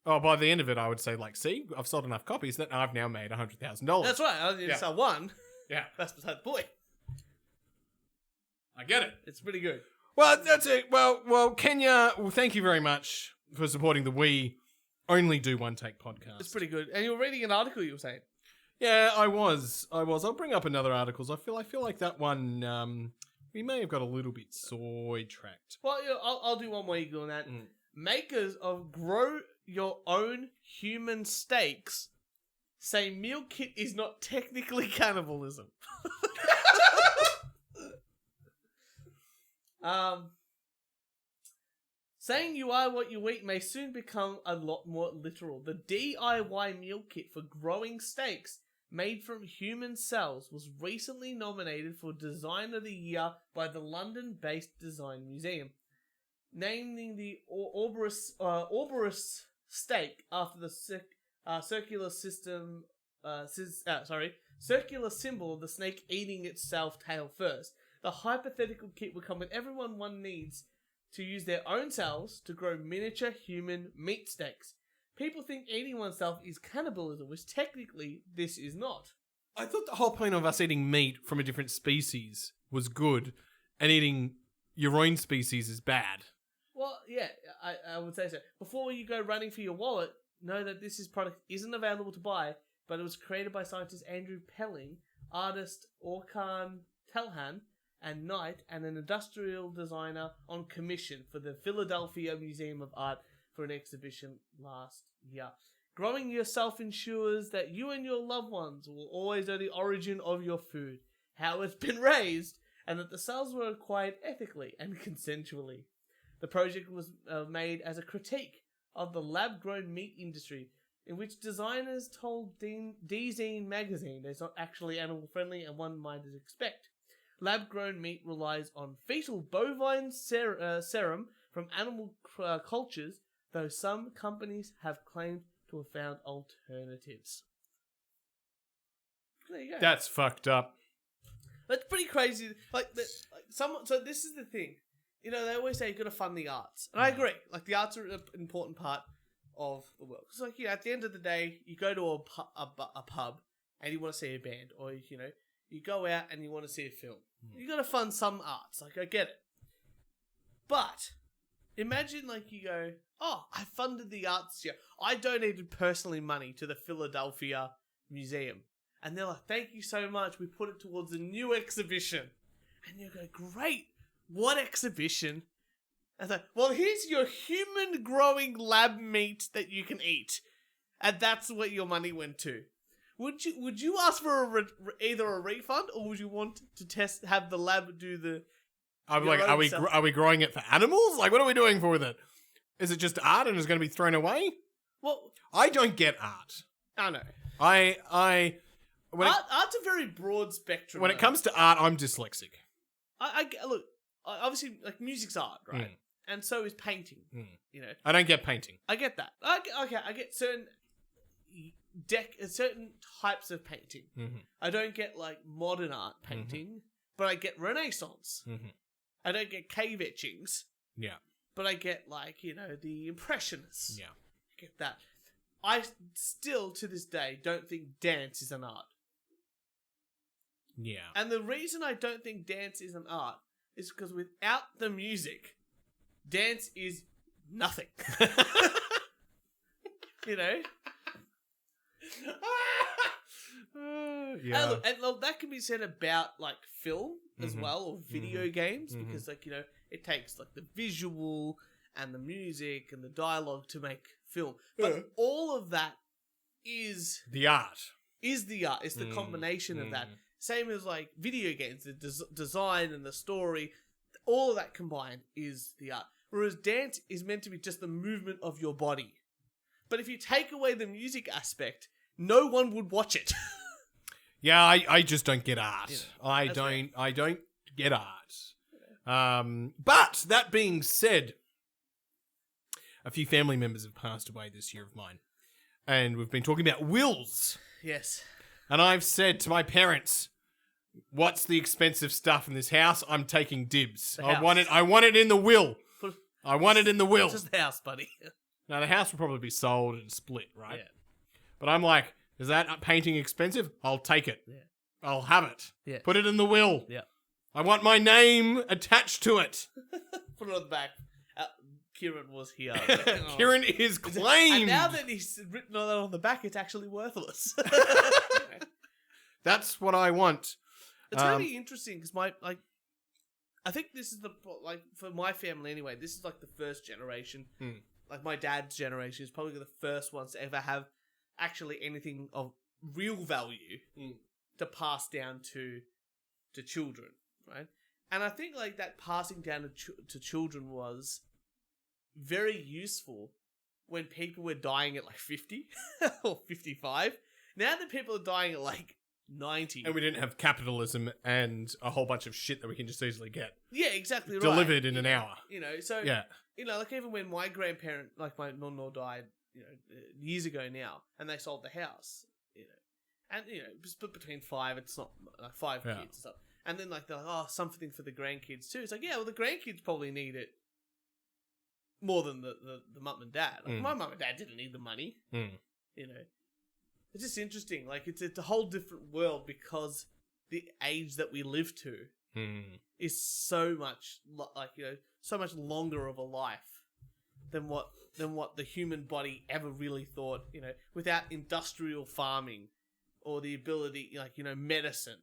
Oh, by the end of it, I would say, like, see, I've sold enough copies that I've now made $100,000. That's right. I didn't sell one. Yeah. That's beside the point. I get it. It's pretty good. Well, that's it. Well, Kenya, thank you very much for supporting the We Only Do One Take podcast. It's pretty good. And you were reading an article, you were saying. Yeah, I was. I'll bring up another articles. I feel like that one, we may have got a little bit sidetracked. Well, I'll do one more eagle on that. Makers of Grow Your Own Human Steaks say meal kit is not technically cannibalism. Saying you are what you eat may soon become a lot more literal. The DIY meal kit for growing steaks made from human cells was recently nominated for Design of the Year by the London-based Design Museum, naming the Orborus steak after the circular symbol of the snake eating itself tail first. The hypothetical kit would come with everyone one needs to use their own cells to grow miniature human meat steaks. People think eating oneself is cannibalism, which technically this is not. I thought the whole point of us eating meat from a different species was good, and eating your own species is bad. Well, yeah, I would say so. Before you go running for your wallet, know that this product isn't available to buy, but it was created by scientist Andrew Pelling, artist Orkan Telhan, and night and an industrial designer on commission for the Philadelphia Museum of Art for an exhibition last year. Growing yourself ensures that you and your loved ones will always know the origin of your food, how it's been raised, and that the cells were acquired ethically and consensually. The project was made as a critique of the lab-grown meat industry, in which designers told D-Zine magazine that it's not actually animal-friendly and one might expect. Lab-grown meat relies on fetal bovine serum from animal cultures, though some companies have claimed to have found alternatives. There you go. That's fucked up. That's pretty crazy. So this is the thing. You know, they always say you've got to fund the arts. And I agree. Like, the arts are an important part of the world. Because, like, you know, at the end of the day, you go to a pub and you want to see a band. Or, you know, you go out and you want to see a film. You got to fund some arts. Like, I get it. But imagine, like, you go, oh, I funded the arts this year. I donated personally money to the Philadelphia Museum. And they're like, thank you so much. We put it towards a new exhibition. And you go, great. What exhibition? And like, well, here's your human growing lab meat that you can eat. And that's what your money went to. Would you ask for either a refund or would you want to have the lab do the... I'm like, are we growing it for animals? Like, what are we doing with it? Is it just art and it's going to be thrown away? Well, I don't get art. I know. Art's a very broad spectrum. When it comes to art, I'm dyslexic. Look, obviously, like, music's art, right? And so is painting. You know, I don't get painting. I get that. I get certain types of painting. I don't get, like, modern art painting, but I get Renaissance. I don't get cave etchings. Yeah. But I get, like, you know, the Impressionists. Yeah. I get that. I still, to this day, don't think dance is an art. Yeah. And the reason I don't think dance is an art is because without the music, dance is nothing. You know? Yeah. And look, that can be said about, like, film as well, or video games, because, like, you know, it takes, like, the visual and the music and the dialogue to make film. But all of that is... the art. Is the art. It's the combination of that. Same as, like, video games, the design and the story, all of that combined is the art. Whereas dance is meant to be just the movement of your body. But if you take away the music aspect, no one would watch it. Yeah, I just don't get art. Yeah, I don't get art. But that being said, a few family members have passed away this year of mine. And we've been talking about wills. Yes. And I've said to my parents, what's the expensive stuff in this house? I'm taking dibs. I want it in the will. I want it in the will. Just the house, buddy. Now, the house will probably be sold and split, right? Yeah. But I'm like, is that painting expensive? I'll take it. Yeah. I'll have it. Yeah. Put it in the will. Yeah. I want my name attached to it. Put it on the back. Kieran was here. Kieran is claimed. And now that he's written all that on the back, it's actually worthless. That's what I want. It's really interesting because I think this is for my family anyway, this is like the first generation. Like my dad's generation is probably the first ones to ever have actually anything of real value to pass down to children, right? And I think like that passing down to children was very useful when people were dying at like 50 or 55. Now that people are dying at like 90. And we didn't have capitalism and a whole bunch of shit that we can just easily get. Yeah, exactly right. Delivered in an hour. You know, so, yeah. You know, like even when my grandparent, like my nonno died, you know, years ago now, and they sold the house, you know, and, you know, split between 5, it's not like 5 kids and stuff. And then like they're like, oh, something for the grandkids too. It's like, yeah, well, the grandkids probably need it more than the mum and dad. Like my mum and dad didn't need the money. You know, it's just interesting. Like it's a whole different world because the age that we live to is so much like, you know, so much longer of a life than what the human body ever really thought. You know, without industrial farming or the ability, like, you know, medicine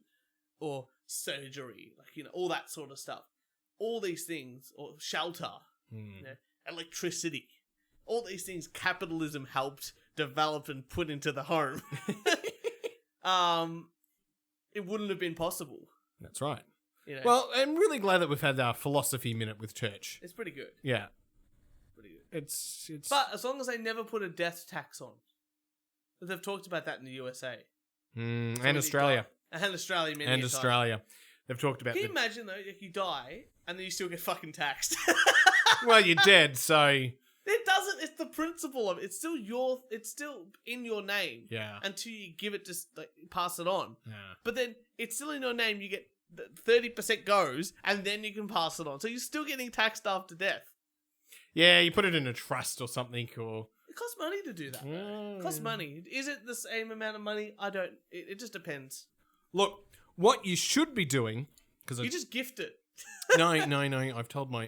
or surgery, like, all that sort of stuff. All these things, or shelter, electricity, all these things capitalism helped develop and put into the home. It wouldn't have been possible. That's right. Well, I'm really glad that we've had our philosophy minute with Turch. It's pretty good. Yeah. Pretty good. It's. But as long as they never put a death tax on. They've talked about that in the USA. And Australia. And Australia, many And a time. Australia. They've talked about Can you imagine, though, if you die and then you still get fucking taxed? Well, you're dead, so... It doesn't. It's the principle of it. It's still in your name. Yeah. Until you give it, just like, pass it on. Yeah. But then it's still in your name. You get 30% goes, and then you can pass it on. So you're still getting taxed after death. Yeah, you put it in a trust or something, or... It costs money to do that. It costs money. Is it the same amount of money? I don't... It just depends. Look, what you should be doing... You just gift it. No. I've told my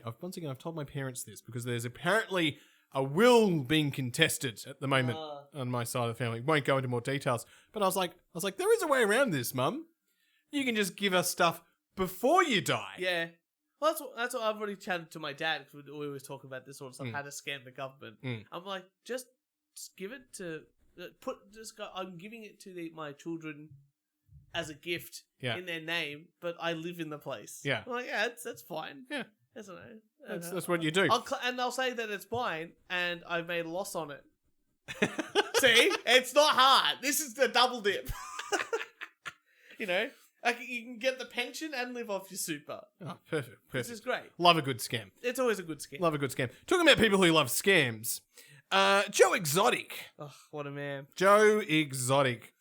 parents this, because there's apparently a will being contested at the moment on my side of the family. Won't go into more details, but I was like, there is a way around this, Mum. You can just give us stuff before you die. Yeah. Well, that's what I've already chatted to my dad, because we always talk about this sort of stuff, how to scam the government. I'm like, just give it to... I'm giving it to my children as a gift in their name, but I live in the place. Yeah. I'm like, yeah, that's fine. Yeah. That's what you do. I'll say that it's mine, and I've made a loss on it. See? It's not hard. This is the double dip. Like, you can get the pension and live off your super. Oh, perfect. This is great. Love a good scam. It's always a good scam. Love a good scam. Talking about people who love scams, Joe Exotic. Oh, what a man. Joe Exotic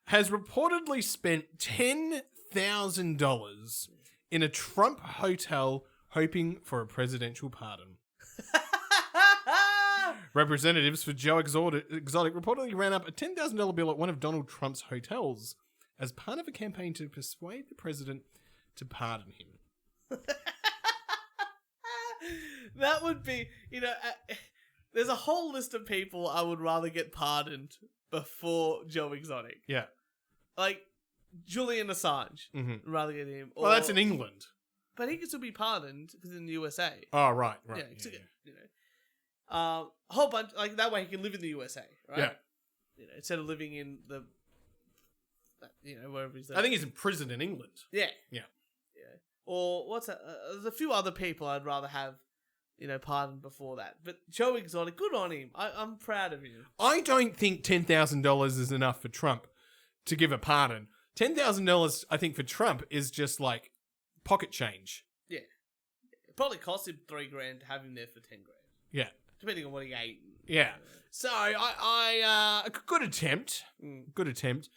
has reportedly spent $10,000 in a Trump hotel hoping for a presidential pardon. Representatives for Joe Exotic reportedly ran up a $10,000 bill at one of Donald Trump's hotels as part of a campaign to persuade the president to pardon him. That would be, there's a whole list of people I would rather get pardoned before Joe Exotic. Yeah. Like, Julian Assange. Mm-hmm. Rather get him. Well, that's in England. But he can still be pardoned because in the USA. Oh, right. A whole bunch, like, that way he can live in the USA, right? Yeah. Instead of living in the, wherever he's at. I think he's in prison in England. Yeah. Yeah. Or what's that? There's a few other people I'd rather have, pardoned before that. But Joe Exotic, good on him. I'm proud of him. I don't think $10,000 is enough for Trump to give a pardon. $10,000, I think, for Trump is just like pocket change. Yeah. It probably cost him $3,000 to have him there for $10,000. Yeah. Depending on what he ate. Yeah. So I good attempt. Good attempt.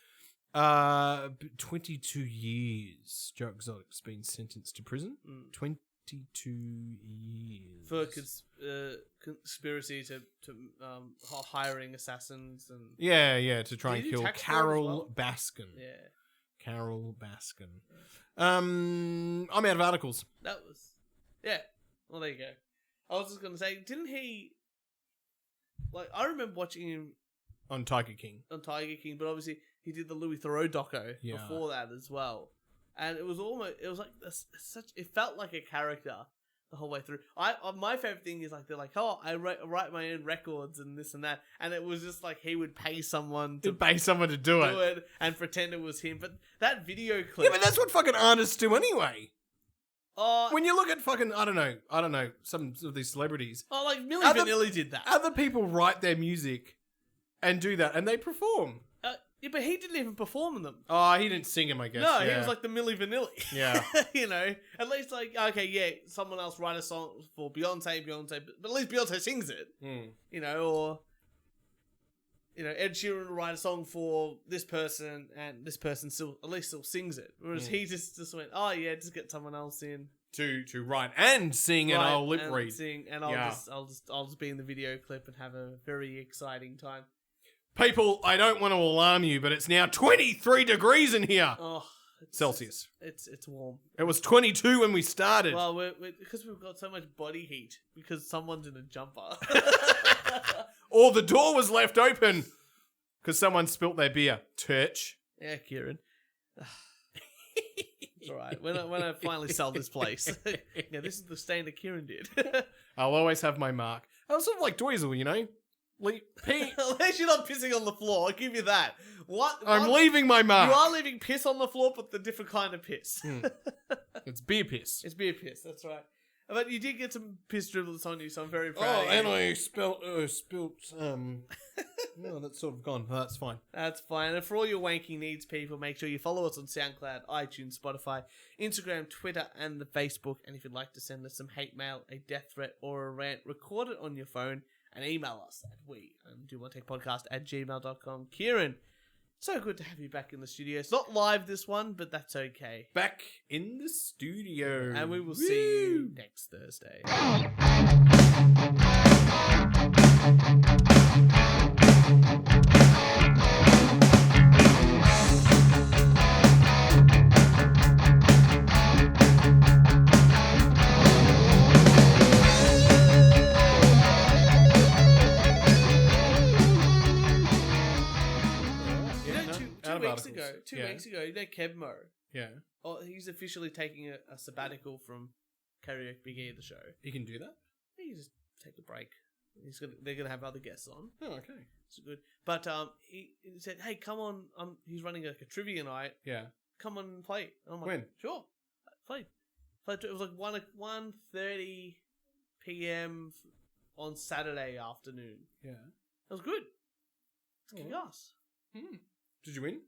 22 years. Joe Exotic's been sentenced to prison. 22 years for conspiracy to hiring assassins and to try and kill Carol Baskin. Yeah, Carol Baskin. I'm out of articles. That was Well, there you go. I was just gonna say, didn't he? Like, I remember watching him on Tiger King, but obviously he did the Louis Theroux doco before that as well. And it was like it felt like a character the whole way through. My favorite thing is, like, they're like, oh, I write my own records and this and that. And it was just like he would pay someone to do it and pretend it was him. But that video clip. Yeah, but that's what fucking artists do anyway. Oh, when you look at fucking, I don't know, some of these celebrities. Oh, like Milli Vanilli did that. Other people write their music and do that, and they perform. Yeah, but he didn't even perform them. Oh, he didn't sing them, I guess. No, he was like the Milli Vanilli. Yeah. At least, like, okay, someone else write a song for Beyonce, but at least Beyonce sings it. Or, Ed Sheeran will write a song for this person, and this person still sings it. Whereas he just went, oh yeah, just get someone else in. To write and sing, and I'll lip read. Sing, and I'll just be in the video clip and have a very exciting time. People, I don't want to alarm you, but it's now 23 degrees in here. Oh, Celsius. It's warm. It was 22 when we started. Well, because we've got so much body heat because someone's in a jumper. Or the door was left open because someone spilt their beer. Turch. Yeah, Kieran. It's all right. When I finally sell this place, yeah, this is the stain that Kieran did. I'll always have my mark. I'm sort of like Dweezil, you know? Pee. At least you're not pissing on the floor. I'll give you that. I'm leaving my mark. You are leaving piss on the floor, but the different kind of piss. It's beer piss. It's beer piss. That's right. But you did get some piss driblets on you, so I'm very proud. Oh, and I spilt. No, that's sort of gone. Oh, that's fine. That's fine. And for all your wanking needs, people, make sure you follow us on SoundCloud, iTunes, Spotify, Instagram, Twitter, and the Facebook. And if you'd like to send us some hate mail, a death threat, or a rant, record it on your phone and email us at we.podcast@gmail.com. Kieran, so good to have you back in the studio. It's not live this one, but that's okay. Back in the studio. And we will see you next Thursday. Two weeks ago, you know Kebmo? Yeah. Oh, he's officially taking a sabbatical from Karaoke Big E, the show. He can do that? He can just take a break. They're gonna have other guests on. Oh, okay. It's good. But he said, "Hey, come on! He's running like a trivia night. Yeah. Come on and play." And I'm like, when? Sure. Played. It was like 1:30 p.m. on Saturday afternoon. Yeah. It was good. It's kicking ass. Did you win?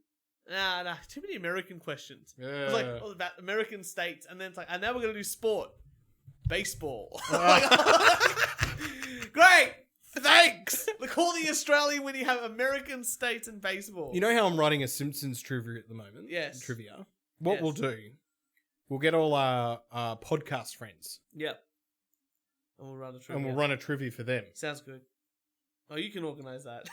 Nah, too many American questions. Yeah. It was like about American states, and then it's like, and now we're gonna do sport, baseball. Great, thanks. Call the Australian when you have American states and baseball. You know how I'm writing a Simpsons trivia at the moment? Yes. Trivia. What we'll do, we'll get all our podcast friends. Yep. And we'll run a trivia. And we'll run a trivia for them. Sounds good. Oh, you can organise that.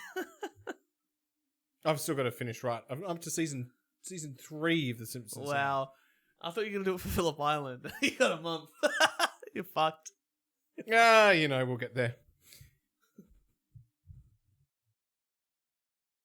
I've still got to finish right. I'm up to season 3 of The Simpsons. Wow. I thought you were going to do it for Phillip Island. You got a month. You're fucked. We'll get there.